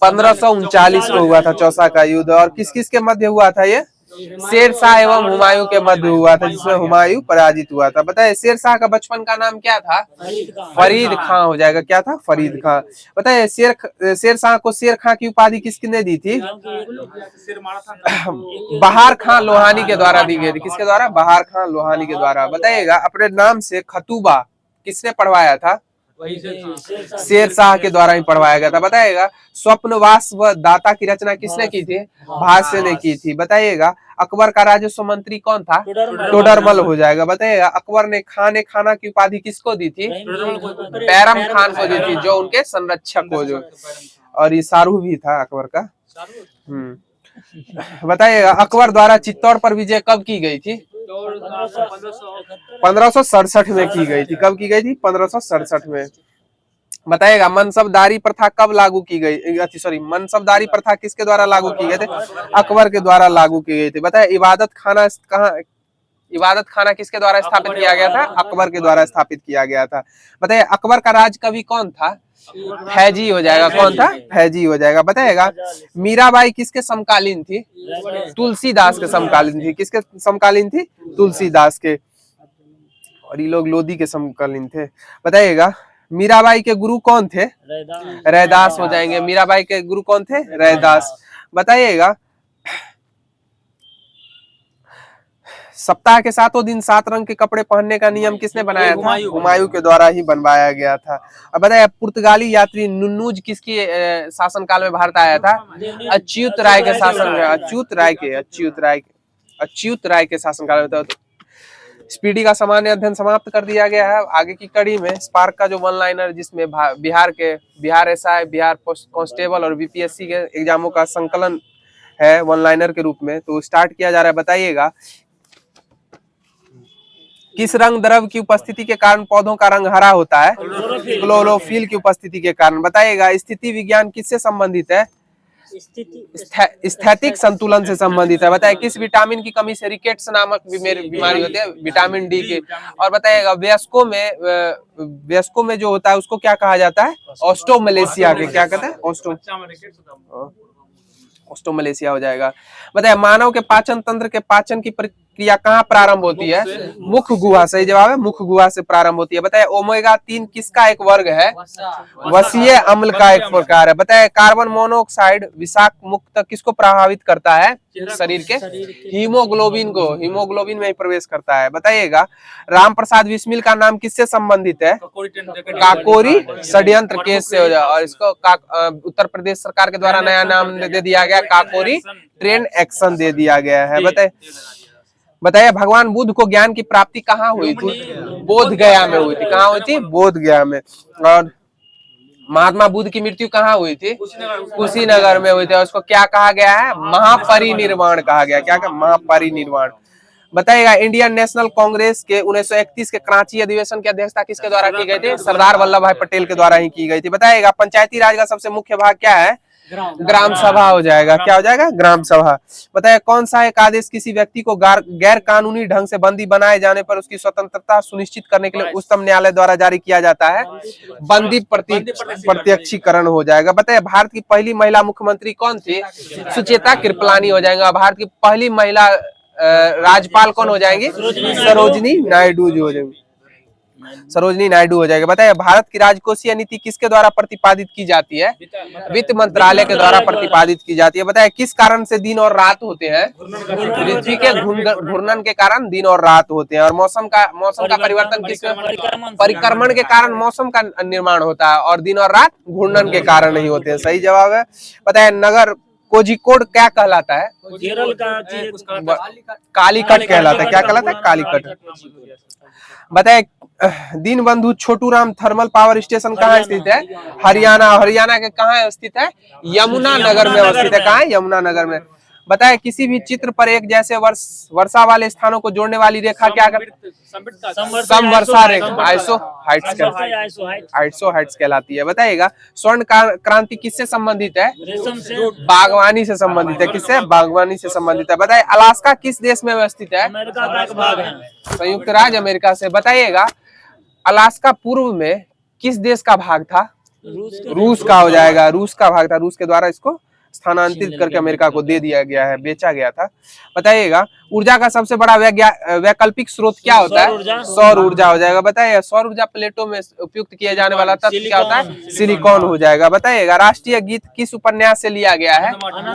1539 को हुआ था चौसा का युद्ध। और किस किस के मध्य हुआ था ये? शेरशाह एवं हुमायूं के मध्य हुआ था, जिसमें हुमायूं पराजित हुआ था। बताइए शेरशाह का बचपन का नाम क्या था? फरीद खां हो जाएगा। क्या था? फरीद खां। बताइए शेरशाह को शेर खां की उपाधि किसने दी थी? बहार खां लोहानी के द्वारा दी गई थी। किसके द्वारा? बहार खां लोहानी के द्वारा। बताइएगा अपने नाम से खतूबा किसने पढ़वाया था? शेरशाह के द्वारा ही पढ़वाया गया था। बताइएगा स्वप्नवास व दाता की रचना किसने की थी? भाष्य ने की थी। बताइएगा अकबर का राजस्व मंत्री कौन था? टोडरमल हो जाएगा। बताइएगा अकबर ने खाना की उपाधि किसको दी थी? बैरम खान को दी थी, जो उनके संरक्षक हो जो। और ये शाहरुख भी था अकबर का। बताइएगा अकबर द्वारा चित्तौड़ पर विजय कब की गई थी? 1567 में की गई थी। कब की गई थी? 1567 में। बताइएगा मनसबदारी प्रथा कब लागू की गई? मनसबदारी प्रथा किसके द्वारा लागू की गई थी? अकबर के द्वारा लागू की गई थी। बताइए इबादत खाना किसके द्वारा स्थापित किया गया था? अकबर के द्वारा स्थापित किया गया था। बताइए अकबर का राज कवि कौन था? फैजी हो जाएगा। कौन था? फैजी हो जाएगा। बताइएगा मीराबाई किसके समकालीन थी? तुलसीदास के समकालीन थी। किसके समकालीन थी? तुलसीदास के। और ये लोग लोधी के समकालीन थे। बताइएगा मीराबाई के गुरु कौन थे? रैदास हो जाएंगे। मीराबाई के गुरु कौन थे? रैदास। बताइएगा सप्ताह के 7 दिन 7 रंग के कपड़े पहनने का नियम किसने बनाया था? हुमायूं के द्वारा ही बनवाया गया था। अब बताइए पुर्तगाली यात्री नुन्नूज किसकी शासनकाल में भारत आया था? अच्युत राय के शासन में। अच्युत राय के शासनकाल में। स्पीडी का सामान्य अध्ययन समाप्त कर दिया गया है। आगे की कड़ी में स्पार्क का जो वन लाइनर, जिसमें बिहार एसआई, बिहार कांस्टेबल और बीपीएससी के एग्जामों का संकलन है वन लाइनर के रूप में, तो स्टार्ट किया जा रहा है। बताइएगा किस रंग द्रव्य की उपस्थिति के कारण पौधों का रंग हरा होता है? क्लोरोफिल की उपस्थिति के कारण। बताइएगा स्थिति विज्ञान किससे संबंधित है? स्थैतिक संतुलन से संबंधित है। बताइए किस विटामिन की कमी से रिकेट्स नामक बीमारी होती है? विटामिन डी की। और बताइएगा वयस्कों में जो होता है उसको क्या कहा जाता है? ऑस्टोमलेशिया के। क्या कहते हैं? ऑस्टोमलेशिया हो जाएगा। बताइए मानव के पाचन तंत्र के पाचन की प्रक्रिया कहाँ प्रारंभ होती है? मुख गुहा। सही जवाब है, मुख गुहा से प्रारंभ होती है। बताइए ओमेगा 3 किसका एक वर्ग है? वसीय अम्ल का एक प्रकार है। बताइए कार्बन मोनोऑक्साइड विषाक्त मुक्त किसको प्रभावित करता है? शरीर के हीमोग्लोबिन को। हीमोग्लोबिन में ही प्रवेश करता है। बताइएगा राम प्रसाद बिस्मिल का नाम किससे संबंधित है? काकोरी षड्यंत्र केस से हो जाए। और इसको उत्तर प्रदेश सरकार के द्वारा नया नाम दे दिया गया, काकोरी ट्रेन एक्शन दे दिया गया है। बताइए भगवान बुद्ध को ज्ञान की प्राप्ति कहाँ हुई थी? बोध गया में हुई थी। कहाँ हुई थी? बोध गया में। और महात्मा बुद्ध की मृत्यु कहाँ हुई थी? कुशीनगर में हुई थी। उसको क्या कहा गया है? महापरिनिर्वाण कहा गया। क्या कहा? महापरिनिर्वाण। बताइएगा इंडियन नेशनल कांग्रेस के 1931 के कराची अधिवेशन की अध्यक्षता किसके द्वारा की गई थी? सरदार वल्लभ भाई पटेल के द्वारा ही की गई थी। बताइएगा पंचायती राज का सबसे मुख्य भाग क्या है? ग्राम सभा हो जाएगा। क्या हो जाएगा? ग्राम सभा। बताइए कौन सा एक आदेश किसी व्यक्ति को गैर कानूनी ढंग से बंदी बनाए जाने पर उसकी स्वतंत्रता सुनिश्चित करने के लिए उच्चतम न्यायालय द्वारा जारी किया जाता है? बंदी प्रत्यक्षीकरण हो जाएगा। बताइए भारत की पहली महिला मुख्यमंत्री कौन थी? सुचेता कृपलानी हो जाएगा। भारत की पहली महिला राज्यपाल कौन हो जाएंगी? सरोजिनी नायडू जी हो जाएंगी। सरोजिनी नायडू हो जाएगा। बताइए भारत की राजकोषीय नीति किसके द्वारा प्रतिपादित की जाती है? वित्त मंत्रालय के द्वारा प्रतिपादित की जाती है। बताइए किस कारण से दिन और रात होते हैं? पृथ्वी के घूर्णन के कारण दिन और रात होते हैं। और मौसम का परिवर्तन किसमें? परिक्रमण के कारण मौसम का निर्माण होता है और दिन और रात घूर्णन के कारण नहीं होते हैं। सही जवाब है। बताइए नगर कोझिकोड क्या कहलाता है? केरल का कालीकट कहलाता है। क्या कहलाता है? कालीकट। बताइए Deenbandhu Chhotu Ram thermal power station कहाँ स्थित है? हरियाणा। हरियाणा के कहाँ स्थित है? यमुना नगर में स्थित है। कहाँ है? यमुना नगर में। बताए किसी भी चित्र पर एक जैसे वर्षा वाले स्थानों को जोड़ने वाली रेखा क्या करती है? समवर्षा रेखा। आइसो हाइट्स कहलाती है। बताइएगा स्वर्ण क्रांति किससे संबंधित है? बागवानी से संबंधित है। किससे? बागवानी से संबंधित है। बताइए अलास्का किस देश में अवस्थित है? संयुक्त राज्य अमेरिका से। बताइएगा अलास्का पूर्व में किस देश का भाग था? रूस का हो जाएगा। रूस का भाग था। रूस के द्वारा इसको स्थानांतरित करके अमेरिका को दे दिया गया है, बेचा गया था। बताइएगा ऊर्जा का सबसे बड़ा वैकल्पिक स्रोत क्या होता है? सौर ऊर्जा हो जाएगा। बताइए सौर ऊर्जा प्लेटों में उपयुक्त किया जाने वाला तत्व क्या होता है? सिलिकॉन हो जाएगा। बताइएगा राष्ट्रीय गीत किस उपन्यास से लिया गया है?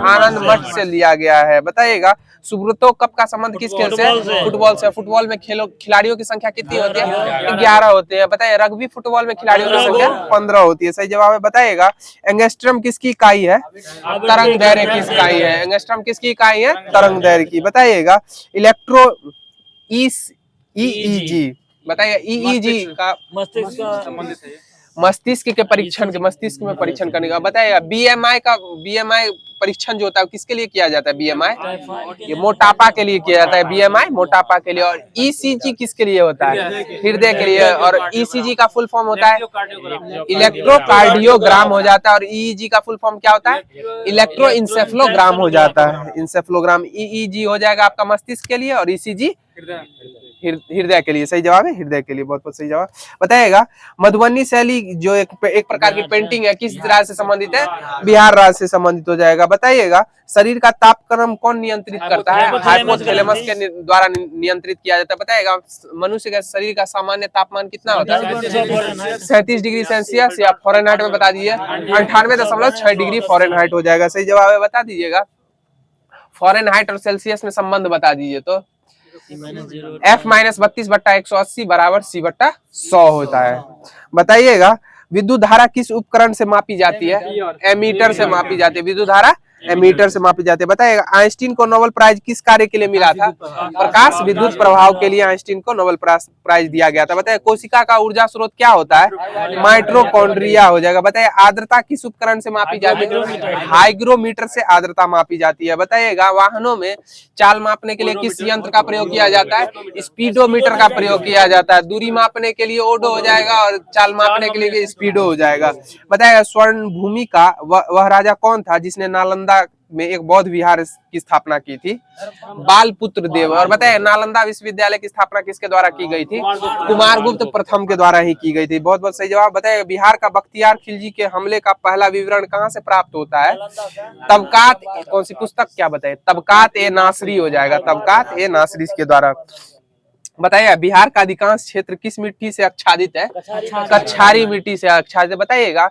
आनंद मठ से लिया गया है। बताइएगा सुब्रतो कप का संबंध किस खेल से? फुटबॉल से। फुटबॉल में खिलाड़ियों की संख्या कितनी होती है? 11 होती है। बताइए रग्बी फुटबॉल में खिलाड़ियों की संख्या 15 होती है। सही जवाब है। बताइएगा एंगस्ट्रम किसकी इकाई है? तरंग दैर्घ्य की इकाई है। एंगस्ट्रम किसकी इकाई है? तरंग दैर्घ्य की। बताइएगा इलेक्ट्रो ईईजी। बताइए ईईजी का मस्तिष्क में परीक्षण करने का। बताइएगा बीएमआई परीक्षण जो होता है किसके लिए किया जाता है? बीएमआई ये मोटापा के लिए किया जाता है। बीएमआई मोटापा के लिए। और ईसीजी किसके लिए होता है? हृदय के लिए। और ईसीजी का फुल फॉर्म होता है इलेक्ट्रोकार्डियोग्राम हो जाता है। और ईईजी का फुल फॉर्म क्या होता है? इलेक्ट्रोइंसेफ्लोग्राम हो जाता है। इंसेफ्लोग्राम। ईईजी हो जाएगा आपका मस्तिष्क के लिए और ईसीजी हृदय के लिए। सही जवाब है हृदय के लिए। बहुत बहुत सही जवाब। बताइएगा मधुबनी शैली जो एक प्रकार की पेंटिंग है किस राज्य से संबंधित है? बिहार राज्य से संबंधित हो जाएगा। बताइएगा शरीर का तापक्रम कौन नियंत्रित करता है? हाइपोथैलेमस के द्वारा नियंत्रित किया जाता है। बताइएगा मनुष्य के शरीर का सामान्य तापमान कितना होता है? 37 डिग्री सेल्सियस या फ़ारेनहाइट में बता दीजिए। 98.6 डिग्री फ़ारेनहाइट हो जाएगा। सही जवाब है। बता दीजिएगा फ़ारेनहाइट और सेल्सियस में संबंध बता दीजिए। तो F-32/180 बराबर C/100 होता है। बताइएगा विद्युत धारा किस उपकरण से मापी जाती है? एमीटर से मापी जाती है। विद्युत धारा एमीटर से मापी जाती है। बताइएगा आइंस्टीन को नोबेल प्राइज किस कार्य के लिए मिला था? प्रकाश विद्युत प्रभाव के लिए आइंस्टीन को नोबेल प्राइज दिया गया था। बताइए कोशिका का ऊर्जा स्रोत क्या होता है? माइटोकॉन्ड्रिया हो जाएगा। बताइए आर्द्रता किस उपकरण से मापी जाती है? हाइग्रोमीटर से आर्द्रता मापी जाती है। बताइएगा वाहनों में चाल मापने के लिए किस यंत्र का प्रयोग किया जाता है? स्पीडोमीटर का प्रयोग किया जाता है। दूरी मापने के लिए ओडो हो जाएगा और चाल मापने के लिए स्पीडो हो जाएगा। बताइएगा स्वर्ण भूमि का वह राजा कौन था जिसने नालंदा में एक बौद्ध विहार की स्थापना की थी? बालपुत्र देव। और बताइए नालंदा विश्वविद्यालय की स्थापना किसके द्वारा की गई थी? कुमारगुप्त प्रथम के द्वारा ही की गई थी। बहुत बहुत सही जवाब। बताइए बिहार का बख्तियार खिलजी के हमले का पहला विवरण कहाँ से प्राप्त होता है? तबकात। कौन सी पुस्तक? क्या बताइए? तबकात ए नासरी हो जाएगा। तबकात ए नासरी के द्वारा। बताइए बिहार का अधिकांश क्षेत्र किस मिट्टी से आच्छादित है? कछारी मिट्टी से आच्छादित। बताइएगा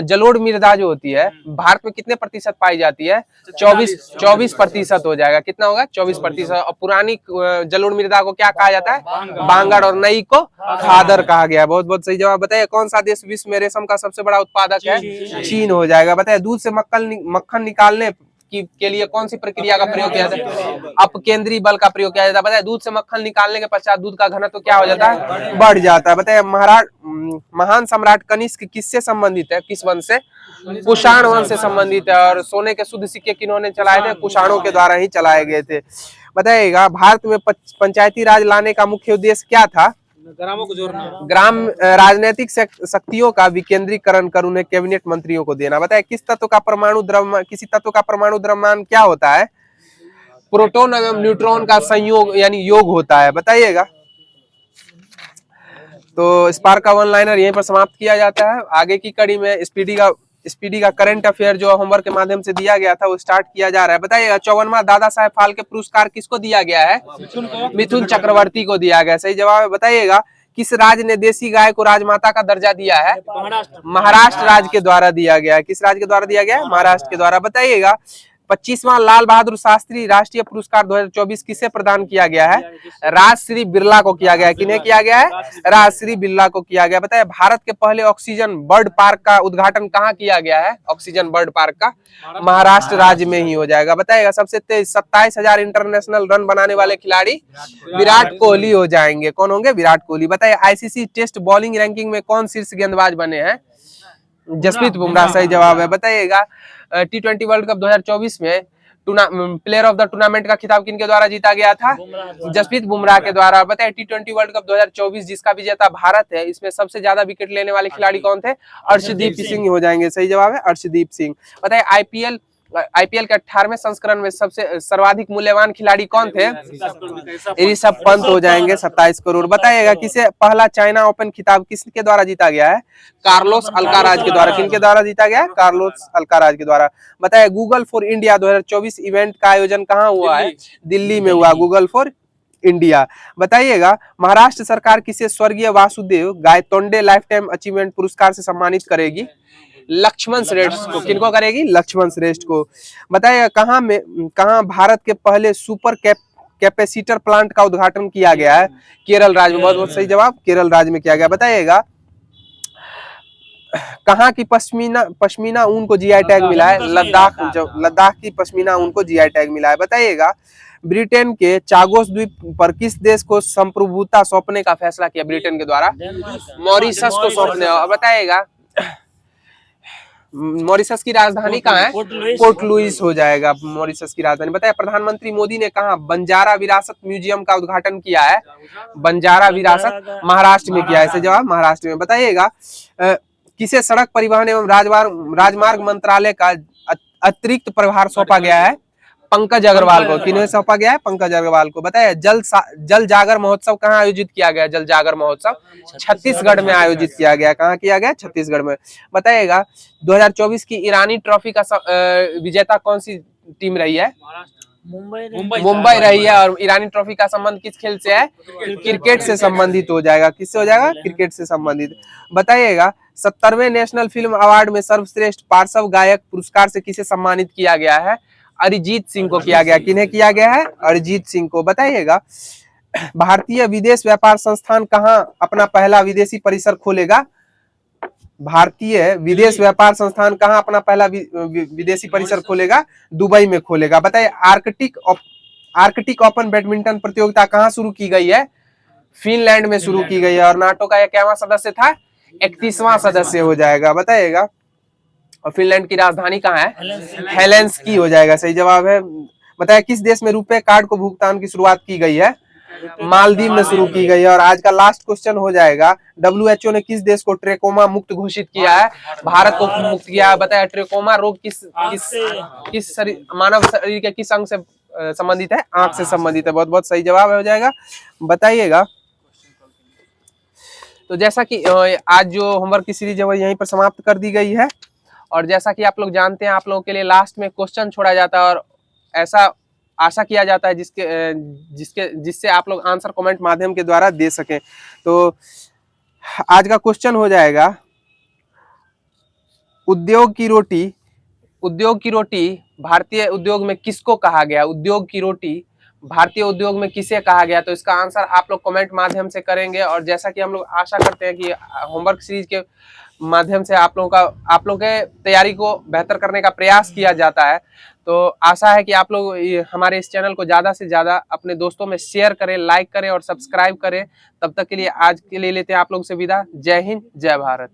जलोढ़ मृदा जो होती है भारत में कितने प्रतिशत पाई जाती है? 24% हो जाएगा। कितना होगा? 24%। और पुरानी जलोढ़ मृदा को क्या कहा जाता है? बांगड़। और नई को खादर कहा गया। बहुत बहुत सही जवाब। बताइए कौन सा देश विश्व में रेशम का सबसे बड़ा उत्पादक है? चीन हो जाएगा। बताइए दूध से मक्खन निकालने के लिए कौन सी प्रक्रिया का प्रयोग किया जाता है? अपकेंद्री बल का प्रयोग किया जाता है। बताइए दूध से मक्खन निकालने के पश्चात दूध का घनत्व तो क्या हो जाता है? बढ़ जाता है। बताइए महान सम्राट कनिष्क किससे संबंधित है? किस वंश से? कुषाण वंश से संबंधित है। और सोने के शुद्ध सिक्के किन्होंने चलाए थे? कुषाणों के द्वारा ही चलाए गए थे। बताइएगा भारत में पंचायती राज लाने का मुख्य उद्देश्य क्या था? ग्रामों को जोड़ना। ग्राम राजनीतिक शक्तियों का विकेंद्रीकरण कर उन्हें कैबिनेट मंत्रियों को देना। बताए किस तत्व का परमाणु द्रव्यमान, किसी तत्व का परमाणु द्रव्यमान क्या होता है? प्रोटॉन एवं न्यूट्रॉन का संयोग यानी योग होता है। बताइएगा। तो स्पार्क का वन लाइनर यहीं पर समाप्त किया जाता है। आगे की कड़ी में स्पीडी का करंट अफेयर जो होमवर्क के माध्यम से दिया गया था वो स्टार्ट किया जा रहा है। बताइएगा 54वां दादा साहेब फाल्के पुरस्कार किसको दिया गया है? मिथुन चक्रवर्ती को दिया गया। सही जवाब है। बताइएगा किस राज्य ने देसी गाय को राजमाता का दर्जा दिया है? महाराष्ट्र राज्य के द्वारा दिया गया है। किस राज्य के द्वारा दिया गया है? महाराष्ट्र के द्वारा। बताइएगा 25वां लाल बहादुर शास्त्री राष्ट्रीय पुरस्कार 2024 किसे प्रदान किया गया है? राजश्री बिरला को किया गया है। किन्हें किया गया है? राजश्री बिरला को किया गया। बताइए भारत के पहले ऑक्सीजन बर्ड पार्क का उद्घाटन कहाँ किया गया है? ऑक्सीजन बर्ड पार्क का महाराष्ट्र राज्य में ही हो जाएगा। बताइएगा सबसे तेज 27,000 इंटरनेशनल रन बनाने वाले खिलाड़ी विराट कोहली हो जाएंगे। कौन होंगे? विराट कोहली। बताइए आईसीसी टेस्ट बॉलिंग रैंकिंग में कौन शीर्ष गेंदबाज बने हैं? जसप्रीत बुमराह। सही जवाब है। बताइएगा T20 वर्ल्ड कप 2024 में प्लेयर ऑफ द टूर्नामेंट का खिताब किनके द्वारा जीता गया था? जसप्रीत बुमराह के द्वारा। बताइए T20 वर्ल्ड कप 2024 जिसका विजेता भारत है, इसमें सबसे ज्यादा विकेट लेने वाले खिलाड़ी कौन थे? अर्शदीप सिंह हो जाएंगे। सही जवाब है अर्शदीप सिंह। बताइए आईपीएल के 18वें संस्करण में सबसे सर्वाधिक मूल्यवान खिलाड़ी कौन थे? ऋषभ पंत हो जाएंगे 27 करोड़। बताइएगा किसे पहला चाइना ओपन खिताब किसके द्वारा जीता गया है? कार्लोस अल्काराज के द्वारा। किनके द्वारा जीता गया? कार्लोस अल्काराज के द्वारा। बताइए गूगल फॉर इंडिया 2024 इवेंट का आयोजन कहाँ हुआ है? दिल्ली में हुआ। Google for India. बताइएगा महाराष्ट्र सरकार किसे स्वर्गीय Vasudev Gaitonde life time achievement पुरस्कार से सम्मानित करेगी? लक्ष्मण श्रेष्ठ को। किनको करेगी? लक्ष्मण श्रेष्ठ को। बताइएगा कहाँ भारत के पहले सुपर कैपेसिटर प्लांट का उद्घाटन किया गया है? केरल राज्य में। बहुत सही जवाब केरल राज्य में किया गया। बताइएगा कहाँ की पश्मीना ऊन को जीआई टैग मिला है? लद्दाख की पश्मीना ऊन को जीआई टैग मिला है। बताइएगा ब्रिटेन के चागोस द्वीप पर किस देश को संप्रभुता सौंपने का फैसला किया ब्रिटेन के द्वारा? मॉरिशस को सौंपने। बताइएगा मॉरिशस की राजधानी कहाँ है? पोर्ट लुइस हो जाएगा मॉरिशस की राजधानी। बताइए प्रधानमंत्री मोदी ने कहा बंजारा विरासत म्यूजियम का उद्घाटन किया है? बंजारा विरासत महाराष्ट्र में किया है। ऐसे जवाब महाराष्ट्र में। बताइएगा किसे सड़क परिवहन एवं राजमार्ग मंत्रालय का अतिरिक्त प्रभार सौंपा गया है? पंकज अग्रवाल को। किन्हें सौंपा गया है? पंकज अग्रवाल को। बताइए जल जागर महोत्सव कहाँ आयोजित किया गया? जल जागर महोत्सव छत्तीसगढ़ में आयोजित किया गया। कहाँ किया गया? छत्तीसगढ़ में। बताइएगा 2024 की ईरानी ट्रॉफी का विजेता कौन सी टीम रही है? मुंबई रही है। और ईरानी ट्रॉफी का संबंध किस खेल से है? क्रिकेट से संबंधित हो जाएगा। किससे हो जाएगा? क्रिकेट से संबंधित। बताइएगा 70वें नेशनल फिल्म अवार्ड में सर्वश्रेष्ठ पार्श्व गायक पुरस्कार से किसे सम्मानित किया गया है? अरिजीत सिंह को किया गया। किन्हें किया गया है? अरिजीत सिंह को। बताइएगा भारतीय विदेश व्यापार संस्थान कहाँ अपना पहला विदेशी परिसर खोलेगा? भारतीय विदेश व्यापार संस्थान कहाँ अपना पहला विदेशी परिसर खोलेगा? दुबई में खोलेगा। बताइए आर्कटिक ओपन बैडमिंटन प्रतियोगिता कहाँ शुरू की गई है? फिनलैंड में शुरू की गई है। और नाटो का यह क्या सदस्य था? 31वां सदस्य हो जाएगा। बताइएगा और फिनलैंड की राजधानी कहाँ है? हेलेंस्की हो जाएगा। सही जवाब है। बताइए किस देश में रुपए कार्ड को भुगतान की शुरुआत की गई है? मालदीव में शुरू की गई है। और आज का लास्ट क्वेश्चन हो जाएगा WHO ने किस देश को ट्रेकोमा मुक्त घोषित किया है? भारत को मुक्त किया है। बताया ट्रेकोमा रोग किस मानव शरीर के किस अंग से संबंधित है? आंख से संबंधित है। बहुत बहुत सही जवाब हो जाएगा। बताइएगा तो जैसा कि आज जो होमवर्क की सीरीज है वो यहीं पर समाप्त कर दी गई है। और जैसा कि आप लोग जानते हैं आप लोगों के लिए लास्ट में क्वेश्चन छोड़ा जाता है और ऐसा आशा किया जाता है जिससे आप लोग आंसर कमेंट माध्यम के द्वारा दे सकें। तो आज का क्वेश्चन हो जाएगा उद्योग की रोटी भारतीय उद्योग में किसको कहा गया? उद्योग की रोटी भारतीय उद्योग में किसे कहा गया? तो इसका आंसर आप लोग कमेंट माध्यम से करेंगे। और जैसा कि हम लोग आशा करते हैं कि होमवर्क सीरीज के माध्यम से आप लोगों के तैयारी को बेहतर करने का प्रयास किया जाता है, तो आशा है कि आप लोग हमारे इस चैनल को ज्यादा से ज्यादा अपने दोस्तों में शेयर करें, लाइक करें और सब्सक्राइब करें। तब तक के लिए आज के लिए लेते हैं आप लोग से विदा। जय हिंद, जय भारत।